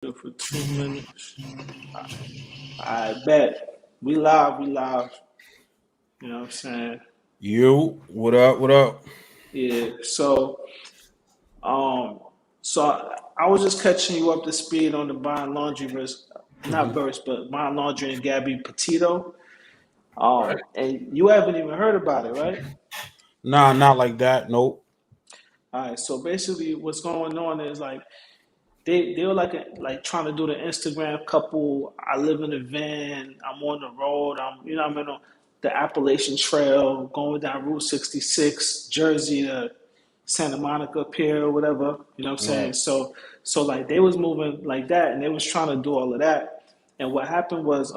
For 2 minutes. I bet. We live, we live. You know what I'm saying? You, what up? What up? Yeah. Um, so I was just catching you up to speed on the buying laundry verse, not Hmm. verse, but buying laundry and Gabby Petito. Right. And you haven't even heard about it, right? Nah, not like that. Nope. All right. So basically, what's going on is like they were like trying to do the Instagram couple. I live in a van. I'm on the road. I'm in the Appalachian Trail, going down Route 66, Jersey to Santa Monica Pier or whatever. You know what I'm saying? Right. So like they was moving like that, and they was trying to do all of that. And what happened was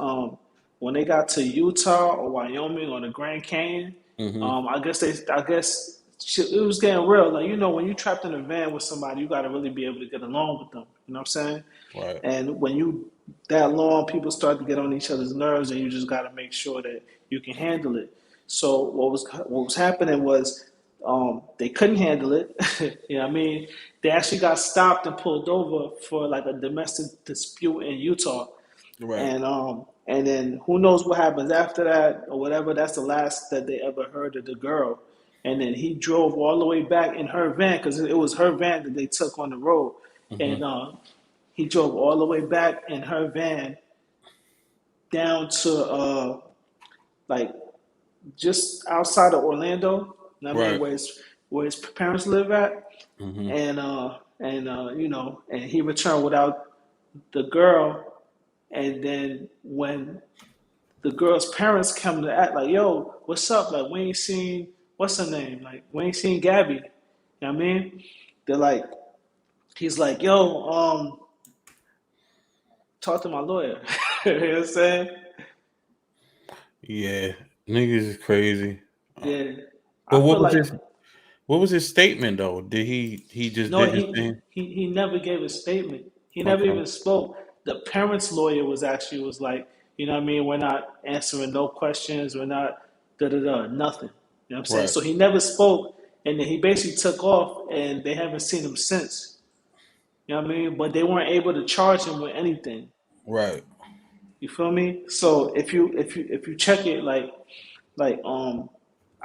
when they got to Utah or Wyoming or the Grand Canyon, Hmm. it was getting real. Like when you trapped in a van with somebody, you got to really be able to get along with them. You know what I'm saying? Right. And when you that long, people start to get on each other's nerves, and you just got to make sure that you can handle it. So what was happening was they couldn't handle it. You know what I mean? They actually got stopped and pulled over for like a domestic dispute in Utah, Right. and then who knows what happens after that or whatever. That's the last that they ever heard of the girl. And then he drove all the way back in her van because it was her van that they took on the road, Hmm. and he drove all the way back in her van down to like just outside of Orlando. You know what I mean, Right. where his parents live at, Hmm. and he returned without the girl. And then when the girl's parents come to act like, yo, what's up? Like, we ain't seen, what's her name? Like, we ain't seen Gabby. You know what I mean? They're like, he's like, yo, talk to my lawyer. You know what I'm saying? Yeah. Niggas is crazy. Uh, Yeah. But I feel like, what was his statement though? Did he just no, did his he, thing? he, he never gave a statement. He never Okay. even spoke. The parents' lawyer was like, you know what I mean? We're not answering no questions. We're not da da da, nothing. You know what I'm saying? Right. So he never spoke, and then he basically took off, and they haven't seen him since. You know what I mean? But they weren't able to charge him with anything. Right. You feel me? So if you check it like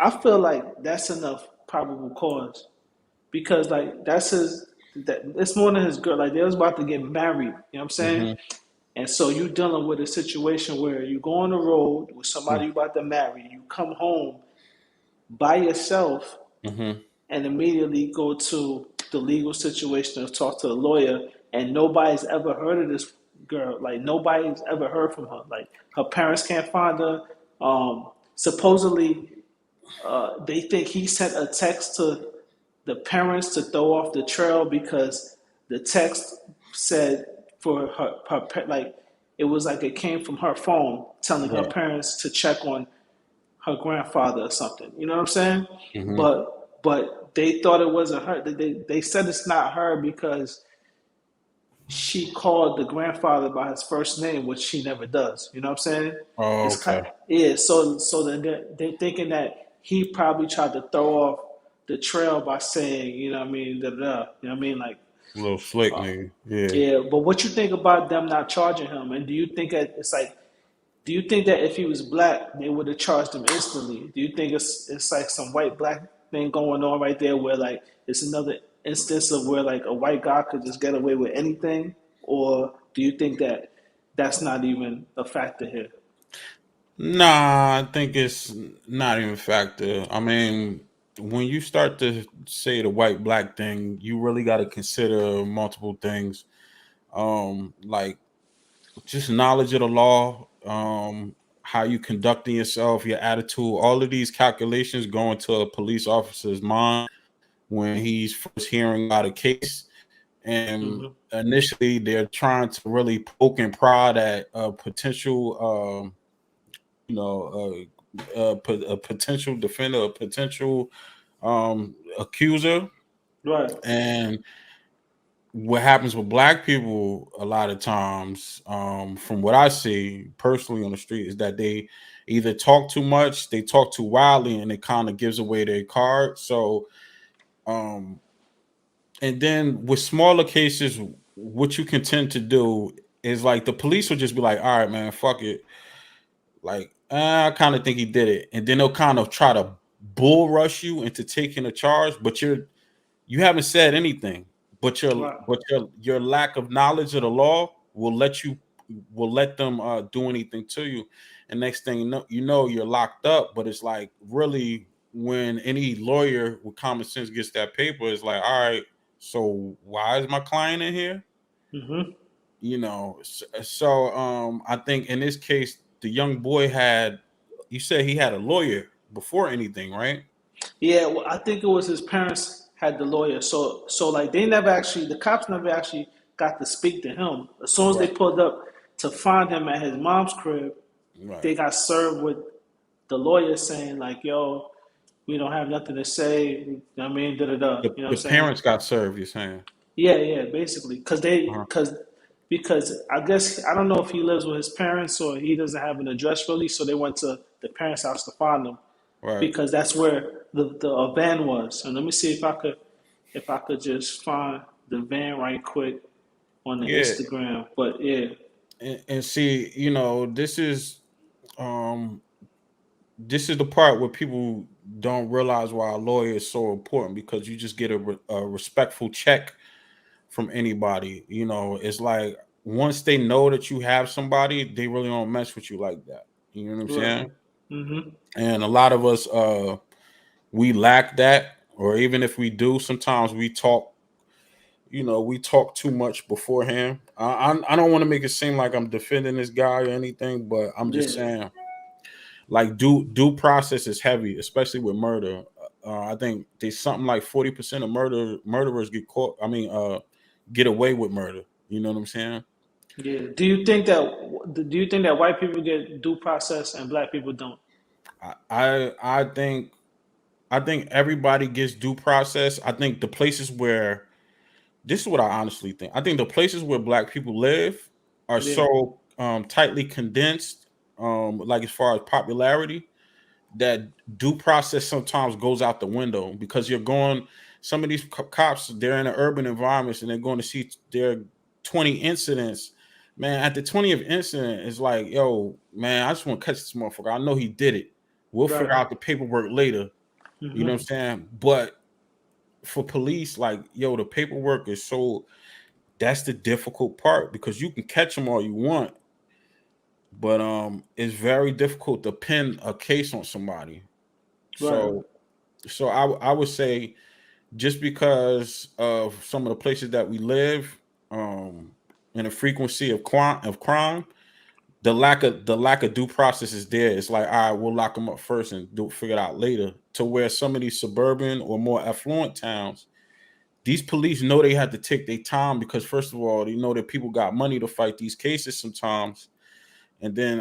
I feel like that's enough probable cause because like that it's more than his girl. Like they was about to get married. You know what I'm saying? Hmm. And so you dealing with a situation where you go on the road with somebody you about to marry, you come home by yourself Hmm. and immediately go to the legal situation and talk to the lawyer, and nobody's ever heard of this girl. Like nobody's ever heard from her. Like her parents can't find her. Supposedly, they think he sent a text to the parents to throw off the trail because the text said for her like it was like it came from her phone telling her Right. parents to check on her grandfather or something. You know what I'm saying? Hmm. But they thought it wasn't her. They said it's not her because she called the grandfather by his first name, which she never does. You know what I'm saying? Oh, It's kind okay. yeah. So then they're thinking that he probably tried to throw off the trail by saying, you know what I mean, da da. Da. You know what I mean? Like Little slick nigga. Yeah. yeah. But what you think about them not charging him? And do you think that it's like do you think that if he was black, they would have charged him instantly? Do you think it's like some white black thing going on right there, where like it's another instance of where like a white guy could just get away with anything, or do you think that that's not even a factor here? Nah, I think it's not even a factor. I mean, when you start to say the white black thing, you really got to consider multiple things. Like just knowledge of the law, how you conducting yourself, your attitude, all of these calculations go into a police officer's mind when he's first hearing about a case. And Hmm. initially, they're trying to really poke and prod at a potential, you know, a potential defender, a potential accuser. Right. And what happens with black people a lot of times, from what I see personally on the street, is that they either talk too much, they talk too wildly, and it kind of gives away their card. So, um, and then with smaller cases, what you can tend to do is like the police will just be like, all right, man, fuck it. Like, I kind of think he did it. And then they'll kind of try to bull rush you into taking a charge, but you haven't said anything. But Right. your lack of knowledge of the law will let them do anything to you. And next thing you know you're locked up. But it's like really when any lawyer with common sense gets that paper, it's like, all right, so why is my client in here? Hmm. I think in this case the young boy had, you said he had a lawyer before anything, right? Yeah, well, I think it was his parents had the lawyer. So like they never actually, the cops never actually got to speak to him. As soon as they Right, pulled up to find him at his mom's crib, right. they got served with the lawyer saying like, "Yo, we don't have nothing to say." You know what I mean, da da da. the, You know what the I'm saying? parents got served, you're saying? Yeah, yeah, basically, Uh-huh. because I guess I don't know if he lives with his parents or he doesn't have an address really, so they went to the parents' house to find him Right. because that's where the van was. And let me see if I could just find the van right quick on the Yeah. Instagram. But yeah, And see, um this is the part where people don't realize why a lawyer is so important, because you just get a respectful check from anybody. It's like once they know that you have somebody, they really don't mess with you like that. You know what I'm right. saying? Mhm. And a lot of us we lack that, or even if we do, sometimes we talk too much beforehand. I don't want to make it seem like I'm defending this guy or anything, but I'm just Yeah. saying, like, due process is heavy, especially with murder. I think there's something like 40% of murderers get caught. I mean, get away with murder. You know what I'm saying? Yeah. Do you think that white people get due process and black people don't? I think everybody gets due process. I think the places where this is what I honestly think. I think the places where black people live are Yeah. so tightly condensed, like as far as popularity, that due process sometimes goes out the window, because you're going. Some of these cops, they're in an urban environments and they're going to see their 20 incidents. Man, at the 20th incident, it's like, yo, man, I just want to catch this motherfucker. I know he did it. We'll figure Right. out the paperwork later. You know what I'm Mhm. saying? But for police, like, yo, the paperwork is so, that's the difficult part, because you can catch them all you want, but it's very difficult to pin a case on somebody. Right. So I would say, just because of some of the places that we live, um and the frequency of crime, the lack of due process is there. It's like, all right, we'll lock them up first and figure it out later. To where some of these suburban or more affluent towns, these police know they have to take their time, because first of all, they know that people got money to fight these cases sometimes. And then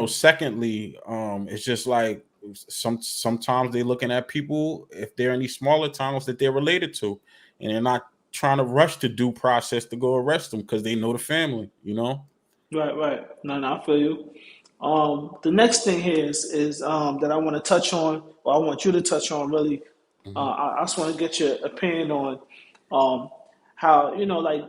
secondly, it's just like sometimes they're looking at people, if they're in these smaller towns that they're related to, and they're not trying to rush the due process to go arrest them because they know the family. Right, right. No, no, I feel you. The next thing here is that I want to touch on, or I want you to touch on, really. Hmm. I just want to get your opinion on um, how like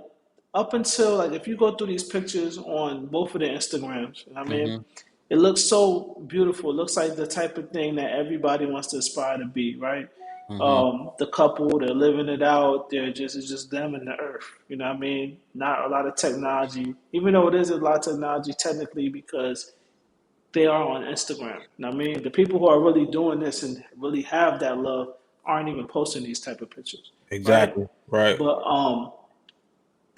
up until like if you go through these pictures on both of their Instagrams, I mean, Hmm. it looks so beautiful. It looks like the type of thing that everybody wants to aspire to be, right? Hmm. The couple, they're living it out. It's just them and the earth. You know what I mean? Not a lot of technology, even though it is a lot of technology technically because they are on Instagram. You know what I mean? The people who are really doing this and really have that love aren't even posting these type of pictures, right? Exactly. Right. But I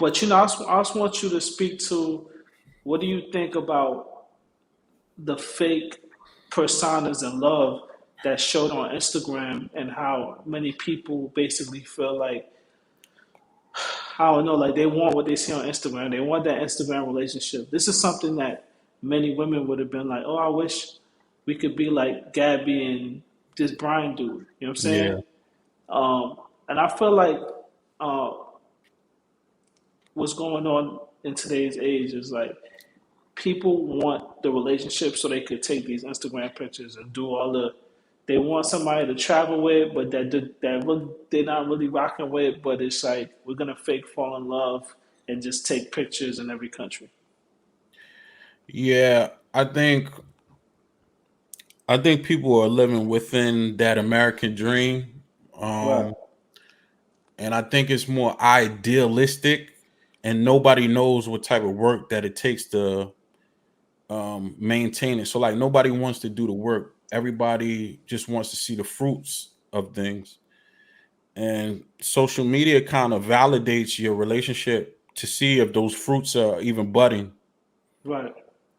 just want you to speak to what do you think about the fake personas and love that showed on Instagram and how many people basically feel like I don't know, like they want what they see on Instagram. They want that Instagram relationship. This is something that many women would have been like, "Oh, I wish we could be like Gabby and this Brian dude." You know what I'm saying? Yeah. And I feel like uh, what's going on in today's age is like people want the relationship so they could take these Instagram pictures and do all the they want somebody to travel with, but that really, they're not really rocking with. But it's like we're gonna fake fall in love and just take pictures in every country. Yeah, I think people are living within that American dream. Right, Um, and I think it's more idealistic, and nobody knows what type of work that it takes to maintain it. So like nobody wants to do the work. Everybody just wants to see the fruits of things. And social media kind of validates your relationship to see if those fruits are even budding. right,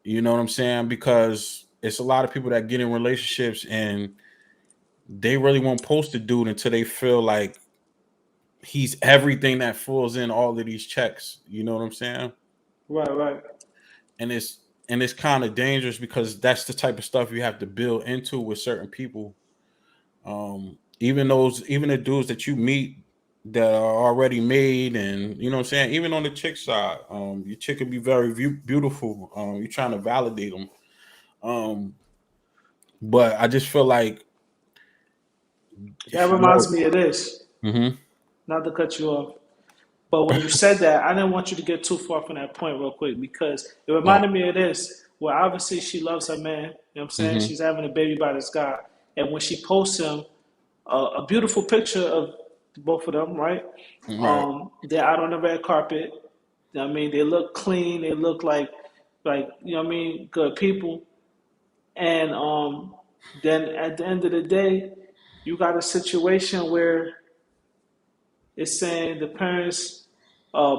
You know what I'm saying? Because it's a lot of people that get in relationships and they really won't post the dude until they feel like he's everything that falls in all of these checks. You know what I'm saying? right, right, And it's kind of dangerous because that's the type of stuff you have to build into with certain people. Even the dudes that you meet that are already made, and you know what I'm saying. Even on the chick side, your chick could be very beautiful. You're trying to validate them. Um, but I just feel like That if reminds you're, me of this. hmm Not to cut you off, but when you said that, I didn't want you to get too far from that point real quick because it oh, reminded me of this. Where obviously she loves her man. You know what I'm saying? hmm She's having a baby by this guy, and when she posts him, a beautiful picture of both of them, right? right, They're out on the red carpet. I mean, they look clean. They look like you know what I mean, good people. And then at the end of the day, you got a situation where it's saying the parents,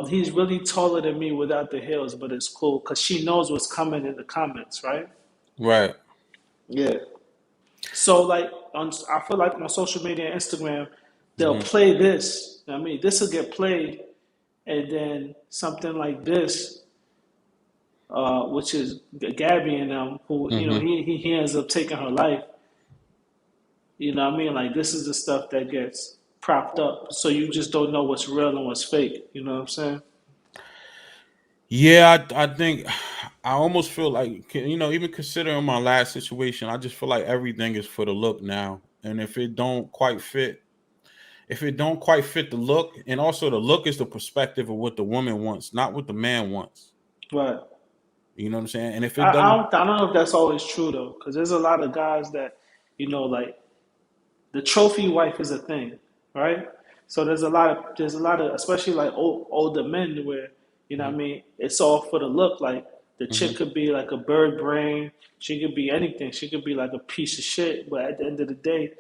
he's really taller than me without the heels, but it's cool because she knows what's coming in the comments, right? right. Yeah. So like I feel like on social media and Instagram, they'll hmm play this. I mean, this will get played, and then something like this, which is Gabby and them, who you know hmm he ends up taking her life. You know what I mean? Like this is the stuff that gets propped up, so you just don't know what's real and what's fake. You know what I'm saying? Yeah, I think I almost feel like even considering my last situation, I just feel like everything is for the look now, and if it don't quite fit the look, and also the look is the perspective of what the woman wants, not what the man wants. Right. You know what I'm saying? And if I, it I doesn't, don't I don't know if that's always true though, because there's a lot of guys that, like the trophy wife is a thing, right? So there's a lot of especially like older men where what I Mhm, mean it's all for the look. Like the chick mhm. could be like a bird brain, she could be anything, she could be like a piece of shit, but at the end of the day,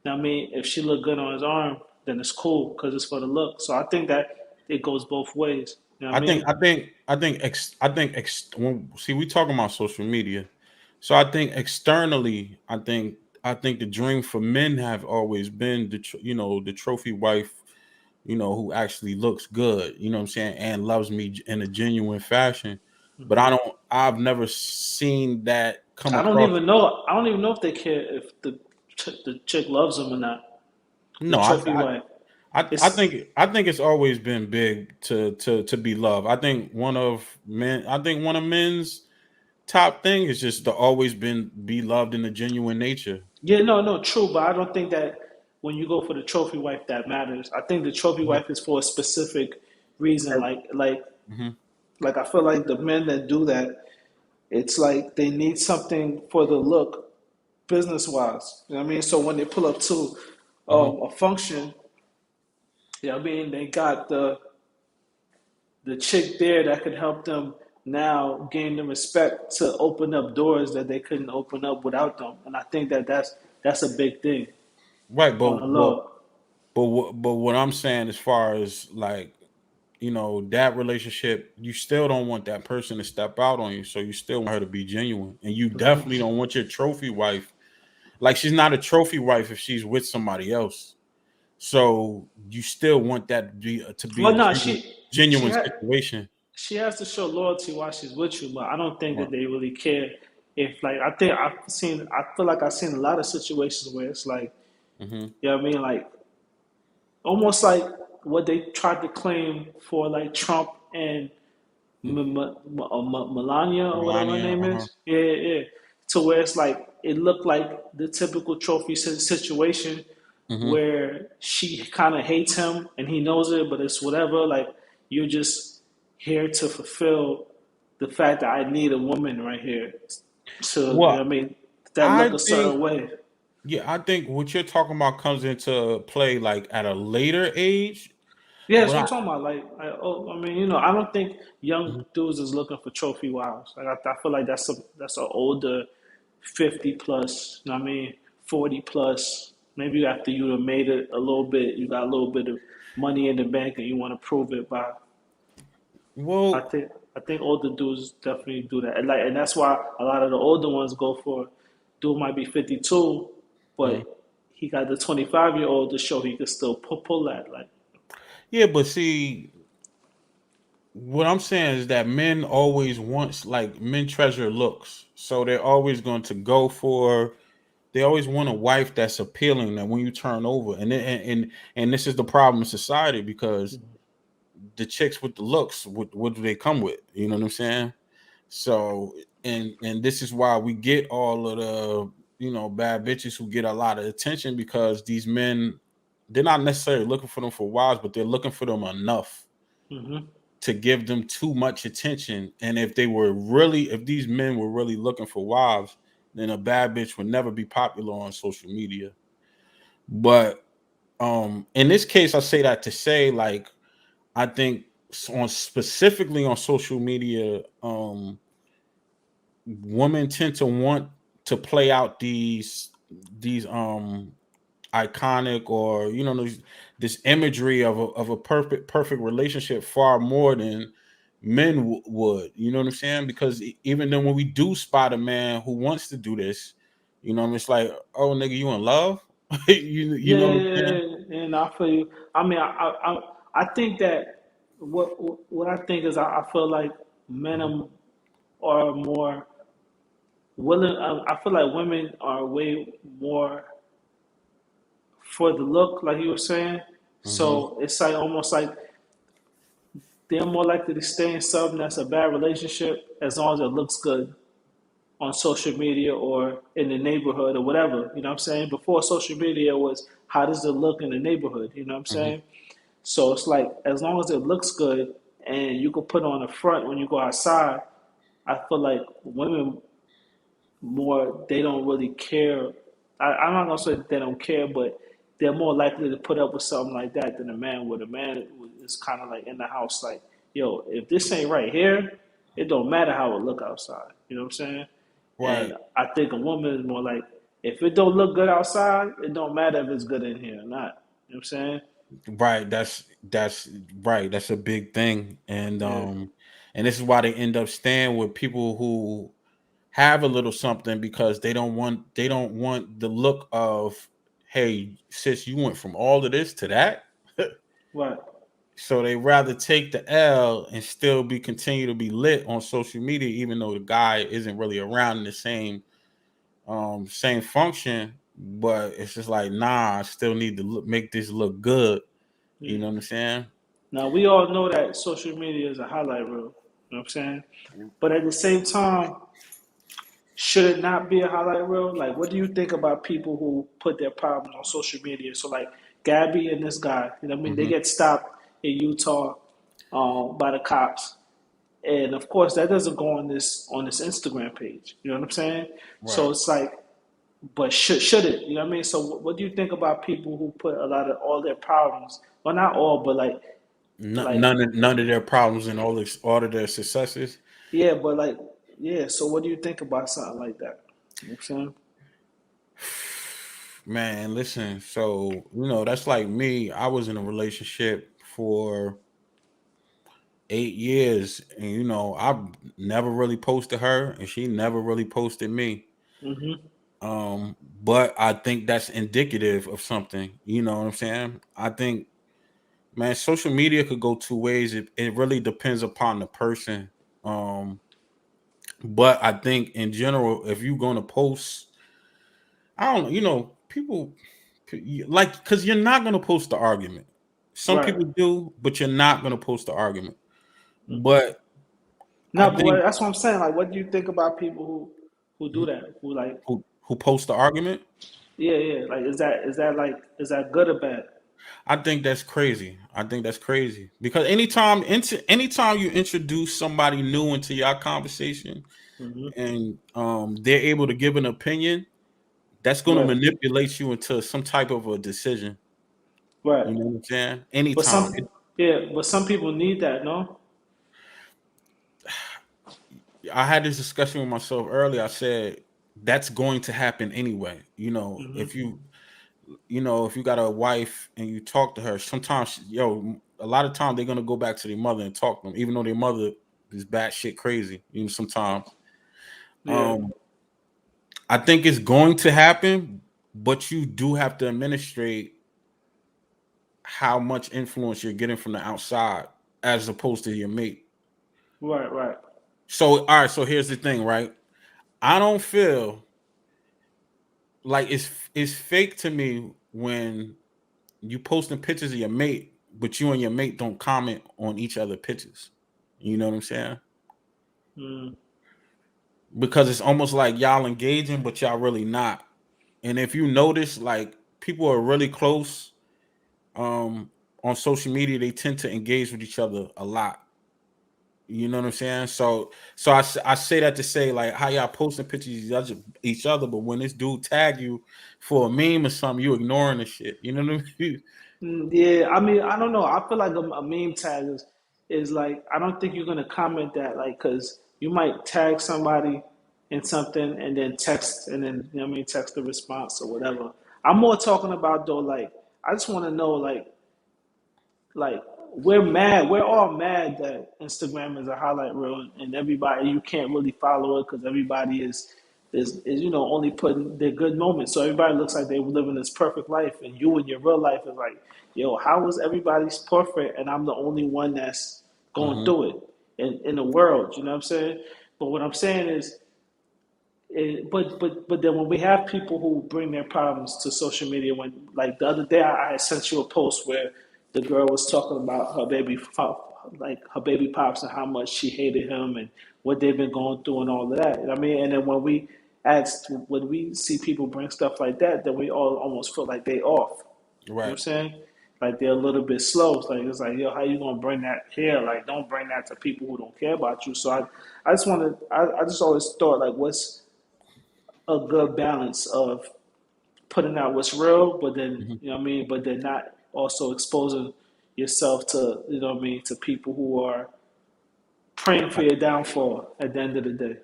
what I mean if she look good on his arm, then it's cool because it's for the look. So I think that it goes both ways. You know what I mean? When, see, we talking about social media, so I think externally, I think the dream for men have always been the trophy wife, who actually looks good, you know what I'm saying, and loves me in a genuine fashion. But Hmm. I've never seen that come I don't across. even know. I don't even know if they care if the chick loves him or not. The No, trophy wife. It's I think it's always been big to be loved. I think one of men's top thing is just to always be loved in a genuine nature. yeah, no, no, true, but I don't think that when you go for the trophy wife that matters. I think the trophy Mhm. wife is for a specific reason. Mhm. Like I feel like the men that do that, it's like they need something for the look, business wise. You know what I mean? So when they pull up to Uh-huh. a function, you know what I mean, they got the chick there that could help them now gain the respect to open up doors that they couldn't open up without them. And I think that that's a big thing Right, on the low. but what I'm saying as far as like that relationship, you still don't want that person to step out on you, so you still want her to be genuine, and you definitely don't want your trophy wife. Like she's not a trophy wife if she's with somebody else. So you still want that to be Well, a no, she genuine had situation. she has to show loyalty while she's with you, but I don't think Right. that they really care. If like I feel like I've seen a lot of situations where it's like, hmm you know what I mean, like almost like what they tried to claim for like Trump and Melania or whatever her Melania. name Uh-huh. is. Yeah, yeah, yeah. To where it's like it looked like the typical trophy situation Mm-hmm. where she kind of hates him and he knows it, but it's whatever. Like you're just here to fulfill the fact that I need a woman right here to, you know Well, what I mean, that I look a think certain way. yeah, I think what you're talking about comes into play like at a later age. Yeah, that's But what I I'm talking about. Oh, I mean, I don't think young Mhm. dudes is looking for trophy wives. Like, I feel like that's an older 50 plus. You know what I mean, 40 plus. Maybe after you have made it a little bit, you got a little bit of money in the bank, and you want to prove it by. I Well, think I think older dudes definitely do that, and that's why a lot of the older ones go for. Dude might be 52, mhm. but he got the 25-year-old to show he could still pull that. Like, Yeah, but see, what I'm saying is that men always wants like men treasure looks, so they're always going to go for. They always want a wife that's appealing. That when you turn over, and this is the problem in society because the chicks with the looks, what do they come with? You know what I'm saying? So, and this is why we get all of the bad bitches who get a lot of attention because these men, they're not necessarily looking for them for wives, but they're looking for them enough hmm to give them too much attention. And if these men were really looking for wives, then a bad bitch would never be popular on social media. But in this case, I say that to say like I think on specifically on social media, women tend to want to play out these iconic or this imagery of a perfect relationship far more than men would, you know what I'm saying? Because even then when we do spot a man who wants to do this, it's like, oh nigga, you in love? You Yeah, know yeah, what I'm yeah, saying? yeah, yeah, and I feel you. I mean, I think that what I think is I feel like men Mhm, are more willing. I feel like women are way more for the look, like you were saying. mhm, So it's like almost like they're more likely to stay in something that's a bad relationship as long as it looks good on social media or in the neighborhood or whatever. You know what I'm saying? Before social media was how does it look in the neighborhood? You know what I'm mhm. saying? So it's like as long as it looks good and you can put on the front when you go outside, I feel like women more they don't really care. I'm not gonna say that they don't care, but they're more likely to put up with something like that than a man would. A man is kind of like in the house, like, yo, if this ain't right here, it don't matter how it look outside. You know what I'm saying? Right. And I think a woman is more like, if it don't look good outside, it don't matter if it's good in here or not. You know what I'm saying? Right, that's right. That's a big thing, Yeah, and this is why they end up staying with people who have a little something because they don't want the look of, hey sis, you went from all of this to that. right. So they rather take the L and still be continue to be lit on social media, even though the guy isn't really around in the same function. But it's just like, nah, I still need to make this look good. You Yeah. know what I'm saying? Now we all know that social media is a highlight reel. You know what I'm saying? But at the same time, should it not be a highlight reel? Like, what do you think about people who put their problems on social media? So, like, Gabby and this guy, you know what I mean? They Hmm. get stopped in Utah by the cops. And of course, that doesn't go on this Instagram page. You know what I'm saying? So Right. it's like, but should it? You know what I mean? So what do you think about people who put a lot of all their problems? Well, not all, but like None of their problems and all of their successes. yeah, but like yeah. So what do you think about something like that? You know what I'm saying? Man, listen. So that's like me. I was in a relationship for 8 years, and I never really posted her, and she never really posted me. hmm But I think that's indicative of something. You know what I'm saying? I think, man, social media could go two ways. It really depends upon the person. Um, but I think in general, if you're gonna post, I don't know, people like because you're not gonna post the argument. Some Right. people do, but you're not gonna post the argument. hmm But I No, but think that's what I'm saying. Like, what do you think about people who do that? Who like who who post the argument. Yeah, yeah. Like, is that good or bad? I think that's crazy. I think that's crazy because anytime you introduce somebody new into your conversation Hmm. and they're able to give an opinion, that's going to Right, manipulate you into some type of a decision. right. You know what I'm saying? But Anytime. yeah, but some people need that, no? I had this discussion with myself earlier. I said that's going to happen anyway. Hmm. If you got a wife and you talk to her, sometimes a lot of time they're gonna go back to their mother and talk to them, even though their mother is batshit crazy. Sometimes. Yeah, Um, I think it's going to happen, but you do have to administrate how much influence you're getting from the outside as opposed to your mate. right, right. So, all right. So here's the thing, right? I don't feel like it's fake to me when you posting pictures of your mate, but you and your mate don't comment on each other pictures. You know what I'm saying? Mm, Because it's almost like y'all engaging, but y'all really not. And if you notice, like people are really close on social media, they tend to engage with each other a lot. You know what I'm saying? So I say that to say like how y'all posting pictures of each other, but when this dude tag you for a meme or something, you ignoring the shit. You know what I mean? yeah, I mean, I don't know. I feel like a meme tag is like, I don't think you're gonna comment that, like, because you might tag somebody in something and then text, and then, you know what I mean, text the response or whatever. I'm more talking about though, like, I just want to know, like we're all mad that Instagram is a highlight reel, and everybody, you can't really follow it because everybody is only putting their good moments. So everybody looks like they were living this perfect life, and you in your real life is like, yo, how is everybody's perfect and I'm the only one that's going Hmm. through it in the world? You know what I'm saying? But what I'm saying is, but then when we have people who bring their problems to social media, when like the other day I had sent you a post where the girl was talking about like her baby pops and how much she hated him and what they've been going through and all of that. I mean, and then when we see people bring stuff like that, then we all almost feel like they off. You know what I'm Right. saying? Like they're a little bit slow. It's like, yo, how you gonna bring that here? Like, don't bring that to people who don't care about you. So I just wanted, I just always thought like, what's a good balance of putting out what's real, but then, Mhm. you know what I mean, but then not also exposing yourself to, you know what I mean, to people who are praying for I, your downfall at the end of the day.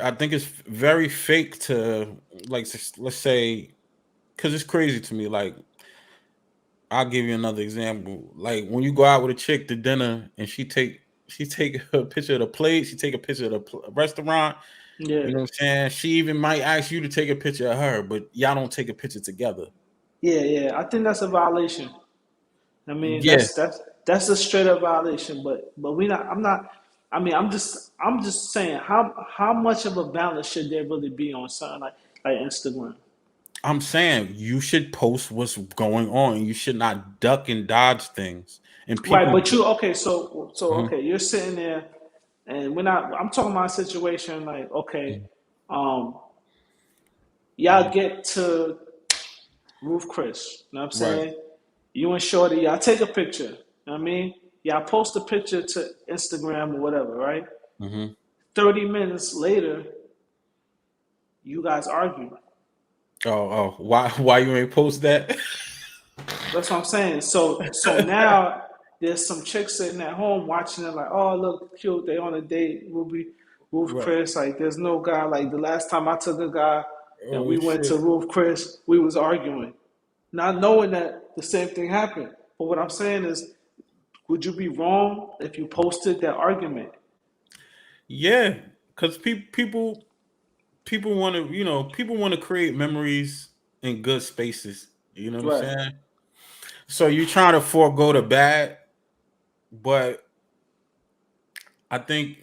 I think it's very fake to like let's say because it's crazy to me. Like I'll give you another example. Like when you go out with a chick to dinner and she take a picture of the plate, she take a picture of the restaurant. Yeah. You know what I'm saying? She even might ask you to take a picture of her, but y'all don't take a picture together. Yeah, yeah. I think that's a violation. I mean, Yeah, that's a straight up violation, but we not I'm not I mean, I'm just saying how much of a balance should there really be on something like Instagram? I'm saying you should post what's going on. You should not duck and dodge things. And Right, people, but you okay? So Mhm, okay, you're sitting there, and we're not. I'm talking about a situation like okay, mhm, um, mhm. y'all get to Roof Chris. You know what I'm Right. saying? You and Shorty, y'all take a picture. You know what I mean? Y'all post a picture to Instagram or whatever, right? Hmm. 30 minutes later, you guys argue. Oh, why you ain't post that? That's what I'm saying. So now there's some chick sitting at home watching it like, oh look, cute, they on a date, Ruby, Roof Right. Chris. Like there's no guy. Like the last time I took a guy and Oh we went to shit. Roof Chris, we was arguing. Not knowing that the same thing happened. But what I'm saying is, would you be wrong if you posted that argument? Yeah, because people want to people want to create memories in good spaces. You know what I'm Right. saying? So you're trying to forego the bad, but I think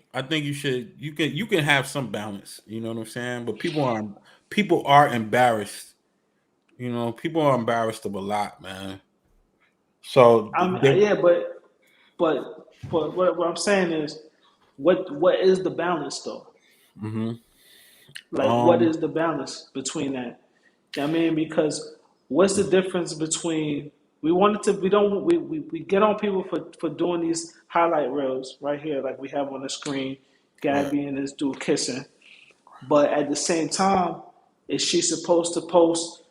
you can have some balance. You know what I'm saying? But people are embarrassed. People are embarrassed of a lot, man. So Yeah, but what I'm saying is, what is the balance though? mhm. Like, what Um, is the balance between that? You know what I mean? Because what's the difference between we get on people for doing these highlight reels right here, like we have on the screen, right. Gabby and this dude kissing. But at the same time, is she supposed to post,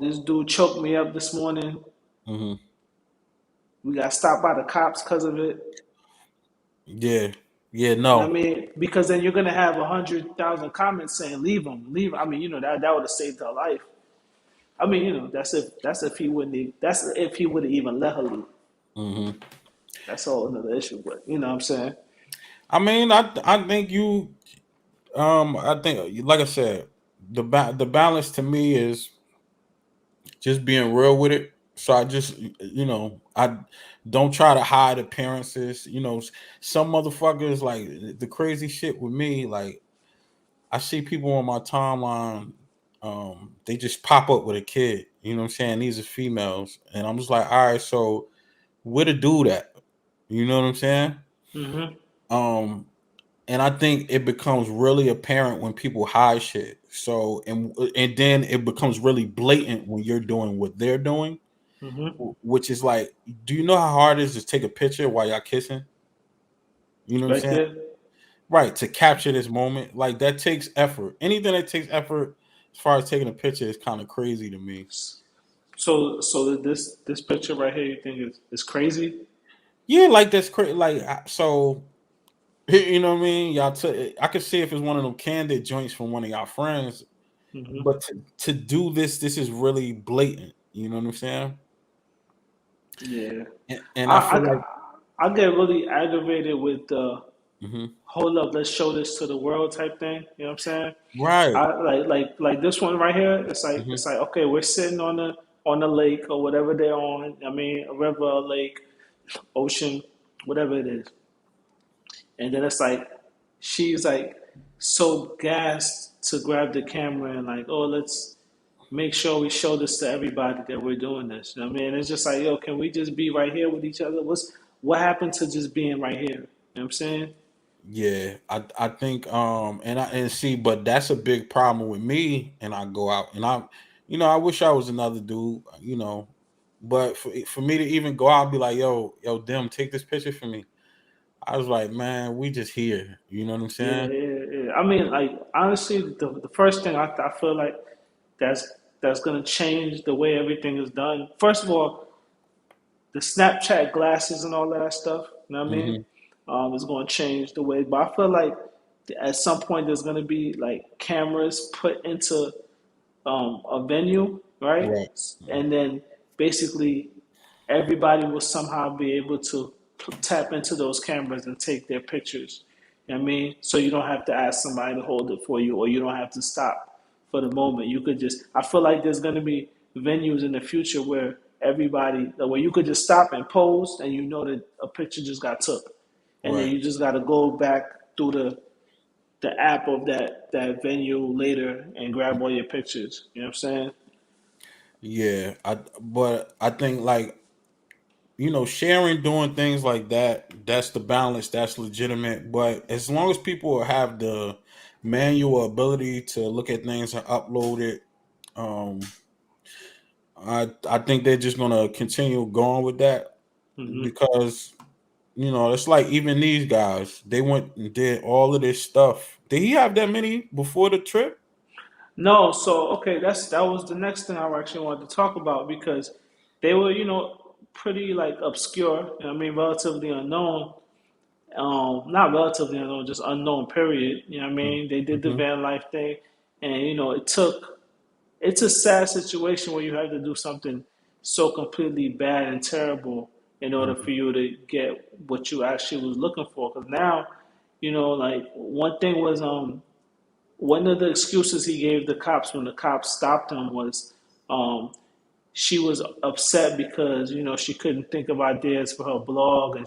this dude choked me up this morning. Hmm. We got stopped by the cops because of it. Yeah. Yeah. You know what I No. mean? Because then you're gonna have 100,000 comments saying leave him, leave. I mean, that would have saved her life. I mean, that's if he wouldn't. That's if he would have even let her leave. Hmm. That's a whole another issue. But you know what I'm saying? I mean, I think you. I think, like I said, the balance to me is just being real with it. So I just, I don't try to hide appearances. Some motherfuckers like the crazy shit with me. Like I see people on my timeline, they just pop up with a kid. You know what I'm saying? These are females, and I'm just like, all right, so where to do that? You know what I'm saying? Hmm. Um, and I think it becomes really apparent when people hide shit. So and then it becomes really blatant when you're doing what they're doing, Hmm. which is like, do you know how hard it is to take a picture while y'all kissing? You know what I'm Right saying? there. Right, to capture this moment, like that takes effort. Anything that takes effort, as far as taking a picture, is kind of crazy to me. So this picture right here, you think is crazy? Yeah, like that's crazy. Like so, you know what I mean? I could see if it's one of them candid joints from one of y'all friends, Hmm. but to do this is really blatant. You know what I'm saying? Yeah. And I I, feel like, I I get really aggravated with the mhm, hold up, let's show this to the world type thing. You know what I'm saying? right, I like this one right here. It's like hmm, it's like okay, we're sitting on the lake or whatever they're on. I mean, a river, a lake, ocean, whatever it is. And then it's like she's like so gassed to grab the camera and like, oh, let's make sure we show this to everybody that we're doing this. You know what I mean? It's just like, yo, can we just be right here with each other? What happened to just being right here? You know what I'm saying? yeah. I think and see, but that's a big problem with me. And I go out and I wish I was another dude. But for me to even go out and be like, yo, them, take this picture for me. I was like, man, we just here. You know what I'm Yeah, saying? yeah, yeah. I mean, like honestly, the first thing I feel like that's that's gonna change the way everything is done. First of all, the Snapchat glasses and all that stuff. You know what I mean? Hmm. Is going to change the way. But I feel like at some point there's going to be like cameras put into a venue, right? Right, And then basically everybody will somehow be able to tap into those cameras and take their pictures. You know what I mean? So you don't have to ask somebody to hold it for you, or you don't have to stop for the moment. You could just, I feel like there's going to be venues in the future where where you could just stop and pose and you know that a picture just got took. And then right. you just got to go back through the app of that venue later and grab all your pictures. You know what I'm saying? Yeah, but I think like, sharing, doing things like that, that's the balance, that's legitimate. But as long as people have the manual ability to look at things and upload it, um, I think they're just gonna continue going with that Hmm. because it's like even these guys, they went and did all of this stuff. Did he have that many before the trip? No, so okay, that was the next thing I actually wanted to talk about because they were, pretty like obscure. I mean, relatively unknown. Not relatively unknown, just unknown. Period. You know what I mean? They did the Mm-hmm. van life thing, and it's a sad situation where you have to do something so completely bad and terrible in order for you to get what you actually was looking for. Because now, like one thing was one of the excuses he gave the cops when the cops stopped him was um, she was upset because she couldn't think of ideas for her blog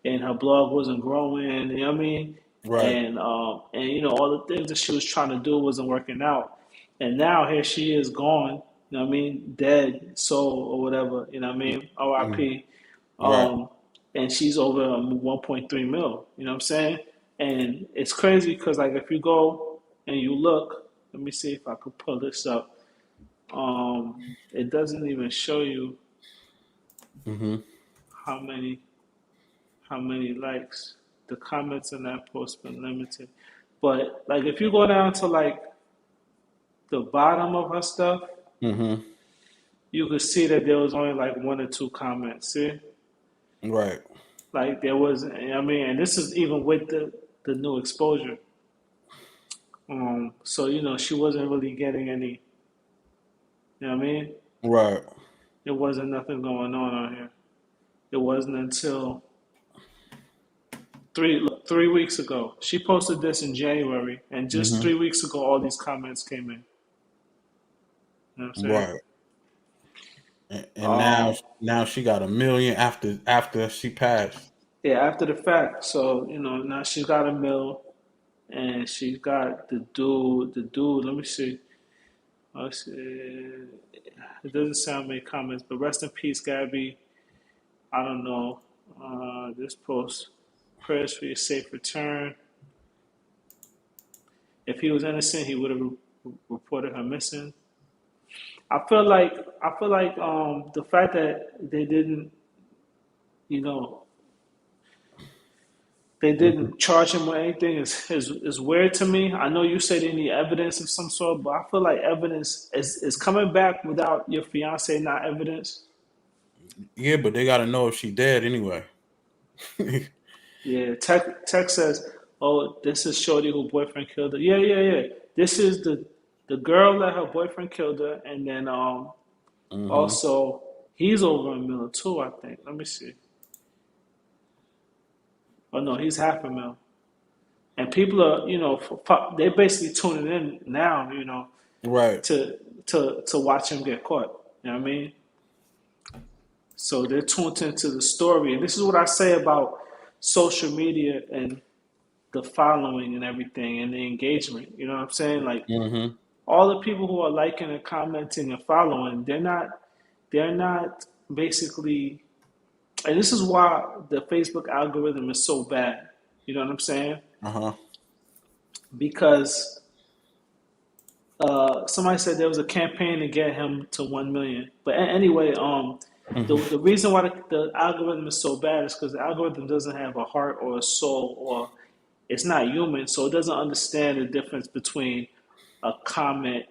and her blog wasn't growing. You know what I mean? Right. And all the things that she was trying to do wasn't working out. And now here she is gone. You know what I mean? Dead, soul or whatever. You know what I mean? Mhm. R.I.P. Right. Um, and she's over 1.3 mil. You know what I'm saying? And it's crazy because like if you go and you look, let me see if I could pull this up. It doesn't even show you Hmm. how many how many likes. The comments in that post been limited. But like if you go down to like the bottom of her stuff, Hmm. you could see that there was only like one or two comments. See, Right. like there was. I mean, and this is even with the new exposure. So she wasn't really getting any. You know what I mean? Right. There wasn't nothing going on here. It wasn't until 3 weeks ago. She posted this in January, and just Hmm. 3 weeks ago, all these comments came in. You know what I'm saying? Right. And Um, now she got a million after she passed. yeah, after the fact. So now she's got a mill, and she's got the dude. The dude. Let me see. Let's see. It doesn't sound many comments, but rest in peace, Gabby. I don't know. This post. Prayers for your safe return. If he was innocent, he would have reported her missing. I feel like the fact that they didn't, you know, they Hmm. didn't charge him with anything is weird to me. I know you said they need evidence of some sort, but I feel like evidence is coming back without your fiance not evidence. Yeah, but they got to know if she dead anyway. Yeah, Tech says, "Oh, this is Shorty who boyfriend killed her." Yeah, yeah, yeah. This is the girl that her boyfriend killed her, and then Hmm. also he's over a mil too. I think. Let me see. Oh no, he's half a mil. And people are, they're basically tuning in now, Right. to watch him get caught. You know what I mean? So they're tuned into the story, and this is what I say about social media and the following and everything and the engagement. You know what I'm saying? Like Hmm. all the people who are liking and commenting and following, they're not basically. And this is why the Facebook algorithm is so bad. You know what I'm saying? Uh-huh. Because somebody said there was a campaign to get him to 1 million. But anyway, the Hmm. reason why the algorithm is so bad is because the algorithm doesn't have a heart or a soul, or it's not human, so it doesn't understand the difference between a comment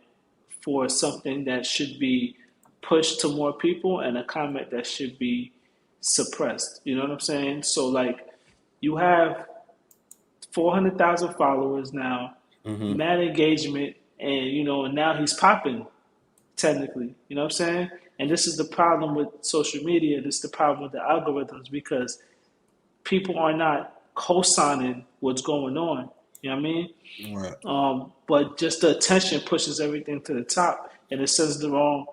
for something that should be pushed to more people and a comment that should be suppressed. You know what I'm saying? So like, you have 400,000 followers now, Hmm. mad engagement, and now he's popping technically. You know what I'm saying? And this is the problem with social media. This is the problem with the algorithms because people are not co-signing what's going on. You know what I mean? Right. But just the attention pushes everything to the top, and it sends the wrong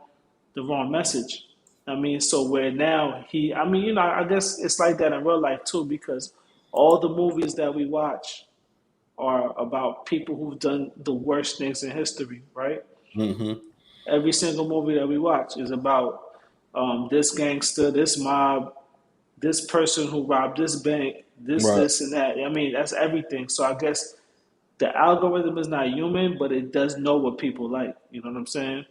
message. I mean, so where now I mean, I guess it's like that in real life too, because all the movies that we watch are about people who've done the worst things in history, right? Hmm. Every single movie that we watch is about this gangster, this mob, this person who robbed this bank, Right. this, and that. I mean, that's everything. So I guess the algorithm is not human, but it does know what people like. You know what I'm saying?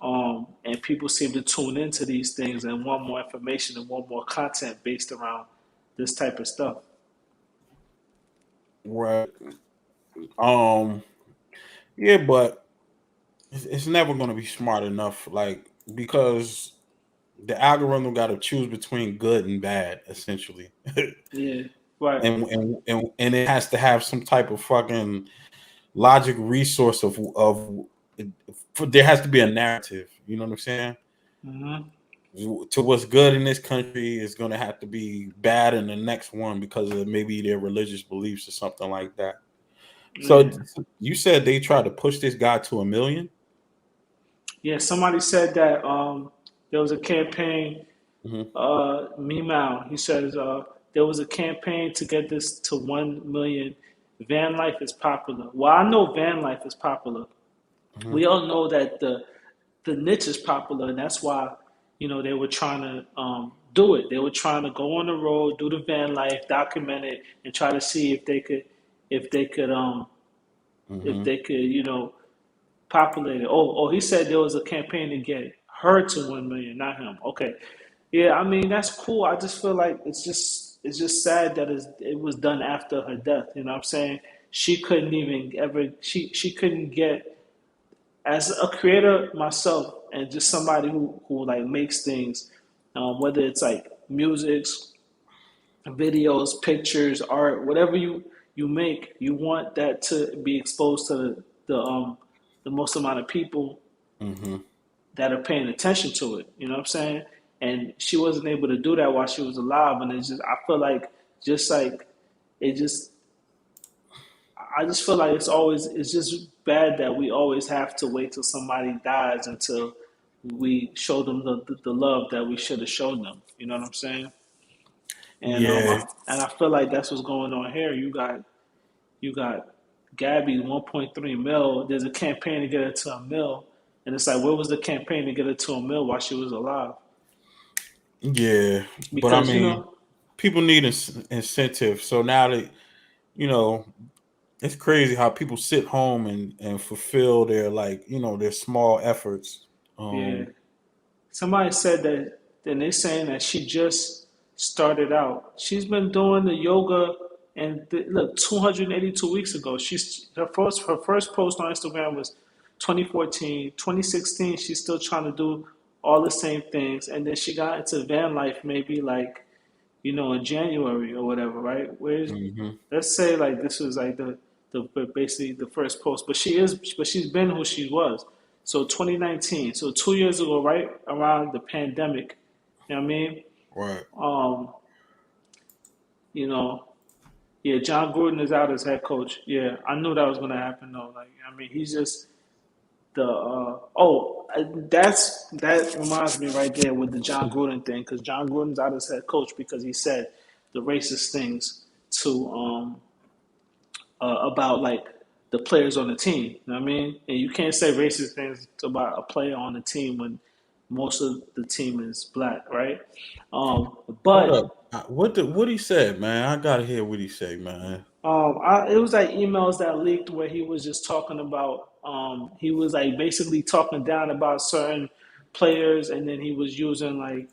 And people seem to tune into these things and want more information and want more content based around this type of stuff. Right. Um. Yeah, but it's never going to be smart enough, like because the algorithm got to choose between good and bad, essentially, Yeah, right. and it has to have some type of fucking logic resource there has to be a narrative. You know what I'm saying? Hmm. To what's good in this country is going to have to be bad in the next one because of maybe their religious beliefs or something like that. So Yeah. you said they tried to push this guy to a million? Yeah, somebody said that there was a campaign. Hmm. Meow. He says there was a campaign to get this to 1 million. Van life is popular. Well, I know van life is popular. Hmm. We all know that the niche is popular, and that's why they were trying to do it. They were trying to go on the road, do the van life, document it, and try to see if they could if Mm-hmm. they could, populate it. Oh, he said there was a campaign to get her to 1 million, not him. Okay, yeah, I mean that's cool. I just feel like it's just sad that it was done after her death. You know what I'm saying? She couldn't even ever she couldn't get, as a creator myself and just somebody who like makes things, whether it's like music, videos, pictures, art, whatever you make, you want that to be exposed to the most amount of people Mm-hmm. that are paying attention to it. You know what I'm saying? And she wasn't able to do that while she was alive, and it's just I feel like just like it just I just feel like it's just bad that we always have to wait till somebody dies until we show them the love that we should have shown them. You know what I'm saying? And Yeah, I feel like that's what's going on here. You got Gabby 1.3 mil. There's a campaign to get her to a mil, and it's like, where was the campaign to get her to a mil while she was alive? yeah, but I Because mean, people need incentive. So now that you know, it's crazy how people sit home and fulfill their their small efforts. yeah, Um, somebody said that, and they're saying that she just started out. She's been doing the yoga, and look, 282 weeks ago, her first post on Instagram was 2014, 2016. She's still trying to do all the same things, and then she got into van life maybe like in January or whatever, right? Where's hmm let's say like this was like the basically the first post, but she's been who she was. So 2019, so 2 years ago, right around the pandemic, you know what I mean? right. Um, you know, yeah, John Gruden is out as head coach. Yeah, I knew that was gonna happen though. Like, I mean, he's just that reminds me right there with the John Gruden thing, because John Gruden's out as head coach because he said the racist things to about like the players on the team. You know what I mean? And you can't say racist things about a player on the team when most of the team is black, right? Hold up. But What he said, man? I gotta hear what he say, man. it was like emails that leaked where he was just talking about. He was like basically talking down about certain players, and then he was using like,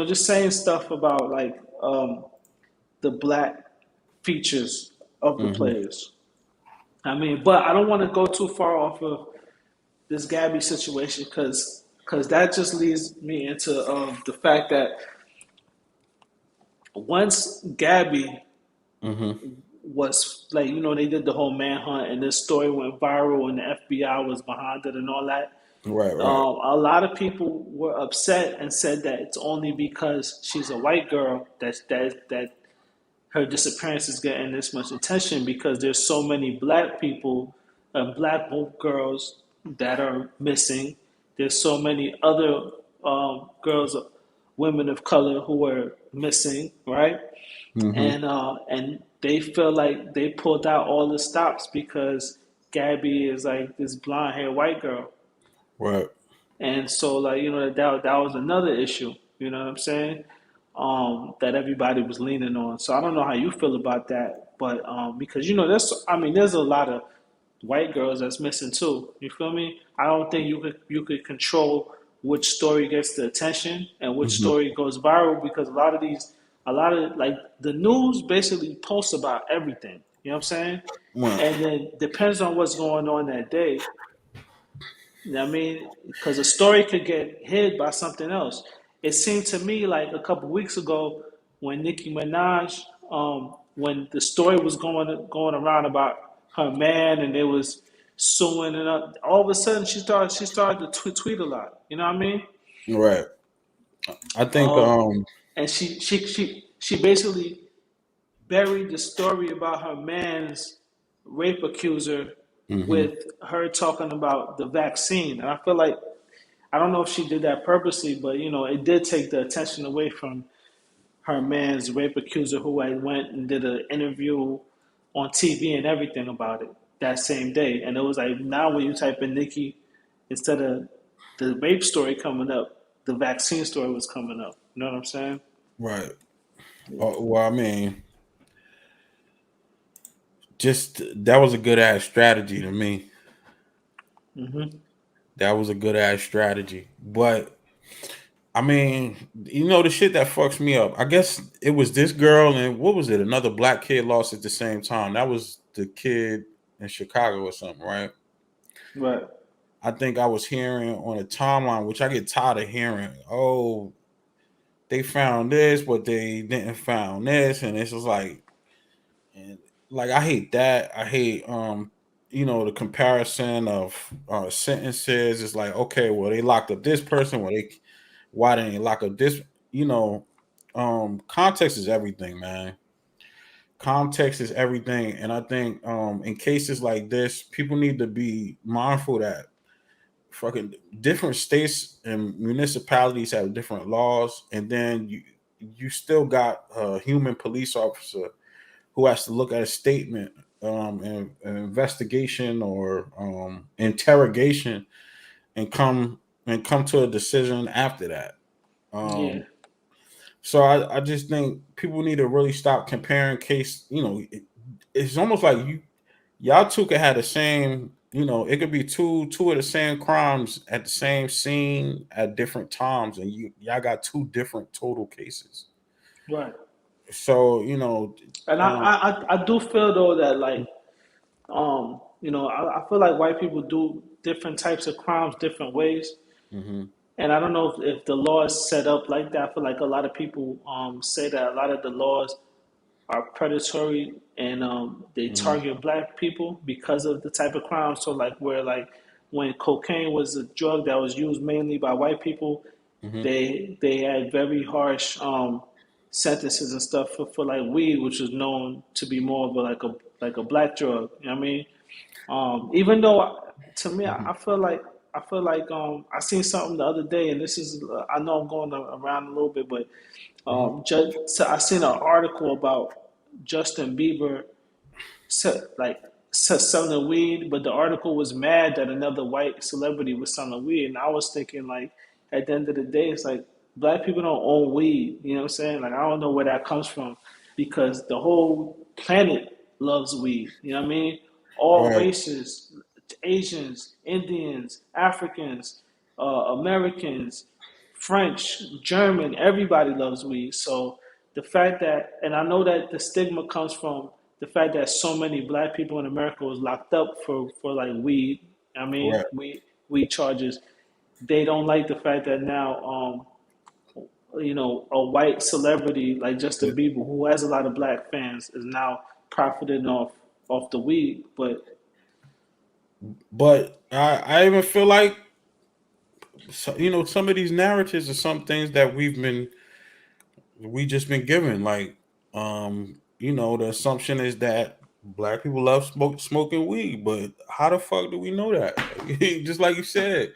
just saying stuff about like the black features of the hmm players. I mean, but I don't want to go too far off of this Gabby situation because that just leads me into the fact that once Gabby hmm was like, they did the whole manhunt and this story went viral and the FBI was behind it and all that. Right, right. A lot of people were upset and said that it's only because she's a white girl that her disappearance is getting this much attention, because there's so many black people, black girls that are missing. There's so many other girls, women of color who are missing, right? hmm And they feel like they pulled out all the stops because Gabby is like this blonde haired white girl, Right. and so like that was another issue. You know what I'm saying? That everybody was leaning on. So I don't know how you feel about that, but because there's a lot of white girls that's missing too. You feel me? I don't think you could control which story gets the attention and which hmm story goes viral, because a lot of like the news basically posts about everything. You know what I'm saying? Well, And then depends on what's going on that day. You know what I mean? Because a story could get hid by something else. It seemed to me like a couple weeks ago when Nicki Minaj, when the story was going around about her man and they was suing, and all of a sudden she started to tweet a lot. You know what I mean? right. I think. Um, and she basically buried the story about her man's rape accuser hmm with her talking about the vaccine. And I feel like, I don't know if she did that purposely, but it did take the attention away from her man's rape accuser, who I went and did an interview on TV and everything about it that same day. And it was like, now when you type in Nikki, instead of the rape story coming up, the vaccine story was coming up. You know what I'm saying? Right. Well, I mean, just that was a good ass strategy to me. Hmm. That was a good ass strategy. But I mean, the shit that fucks me up. I guess it was this girl and what was it? Another black kid lost at the same time. That was the kid in Chicago or something, right? Right. I think I was hearing on a timeline, which I get tired of hearing. Oh, they found this, but they didn't found this, and it's just and like I hate that. I hate the comparison of sentences. It's like, okay, well they locked up this person, why didn't they lock up this? You know, context is everything, man. Context is everything, and I think in cases like this, people need to be mindful that fucking different states and municipalities have different laws, and then you still got a human police officer who has to look at a statement, and an investigation or interrogation, and come to a decision after that. Yeah. Um, so I just think people need to really stop comparing case. It's almost like y'all two could have the same. It could be two of the same crimes at the same scene at different times, and y'all got two different total cases. Right. So And I do feel though that like I feel like white people do different types of crimes different ways. mm-hmm, And I don't know if the law is set up like that. I feel like a lot of people say that a lot of the laws are predatory and they mm-hmm, target black people because of the type of crime. So like where like when cocaine was a drug that was used mainly by white people, mm-hmm. they had very harsh sentences and stuff for like weed, which was known to be more of a black drug. You know what I mean? Even though to me, Hmm. I feel like I seen something the other day, and this is I know I'm going around a little bit, but Hmm. so I seen an article about Justin Bieber like selling weed, but the article was mad that another white celebrity was selling weed, and I was thinking like, at the end of the day, it's like black people don't own weed. You know what I'm saying? Like I don't know where that comes from, because the whole planet loves weed. You know what I mean? All Right. races, Asians, Indians, Africans, Americans, French, German, everybody loves weed. So the fact that, and I know that the stigma comes from the fact that so many black people in America was locked up for like weed. I mean, Right. weed charges. They don't like the fact that now, a white celebrity like Justin Bieber, who has a lot of black fans, is now profiting off the weed. But But I even feel like some of these narratives are some things that we just been given. Like the assumption is that black people love smoking weed, but how the fuck do we know that? Just like you said,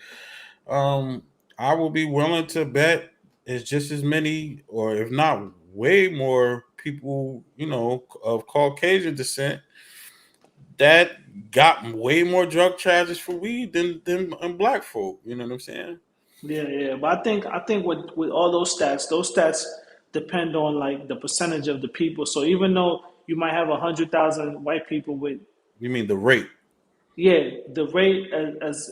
um, I will be willing to bet it's just as many, or if not way more, people of Caucasian descent that got way more drug charges for weed than black folk. You know what I'm saying? yeah, yeah. But I think with all those stats depend on like the percentage of the people. So even though you might have 100,000 white people with, You mean the rate? yeah, the rate as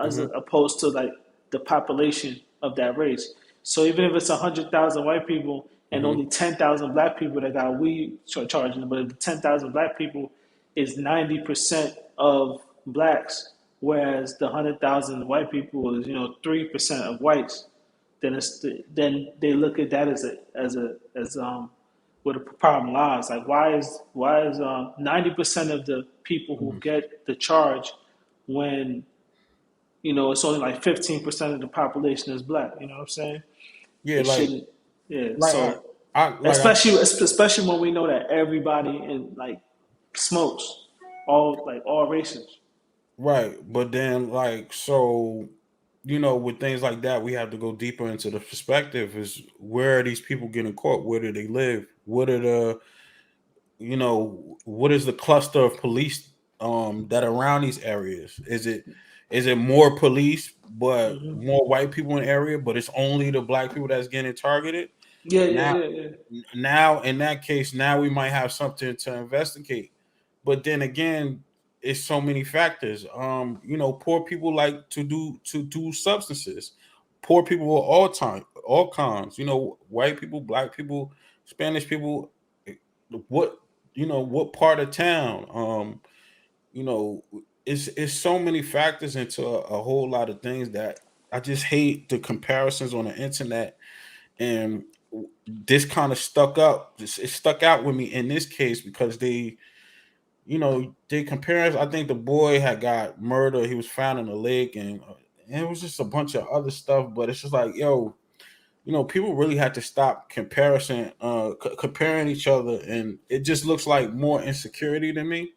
Hmm. opposed to like the population of that race. So even if it's 100,000 white people and Hmm. only 10,000 black people that got weed charging, but if the 10,000 black people is 90% of blacks, whereas the 100,000 white people is 3% of whites, then they look at that as where the problem lies. Like why is 90% of the people who Hmm. get the charge when it's only like 15% of the population is black. You know what I'm saying? Yeah, It shouldn't. Yeah. like So I especially when we know that everybody in like smokes, all races. right, but then with things like that, we have to go deeper into the perspective. Is where are these people getting caught? Where do they live? What is the cluster of police that are around these areas? Is it more police but Hmm. more white people in the area, but it's only the black people that's getting targeted? Yeah, yeah, Now yeah, yeah. now in that case, now we might have something to investigate. but then again, it's so many factors. Poor people like to do substances. Poor people are all kinds. White people, black people, Spanish people. What what part of town? You know, it's so many factors into a whole lot of things that I just hate the comparisons on the internet, and this kind of it stuck out with me in this case because they compare. I think the boy had got murdered. He was found in a lake, and it was just a bunch of other stuff. But it's just like, yo, people really had to stop comparing each other, and it just looks like more insecurity to me.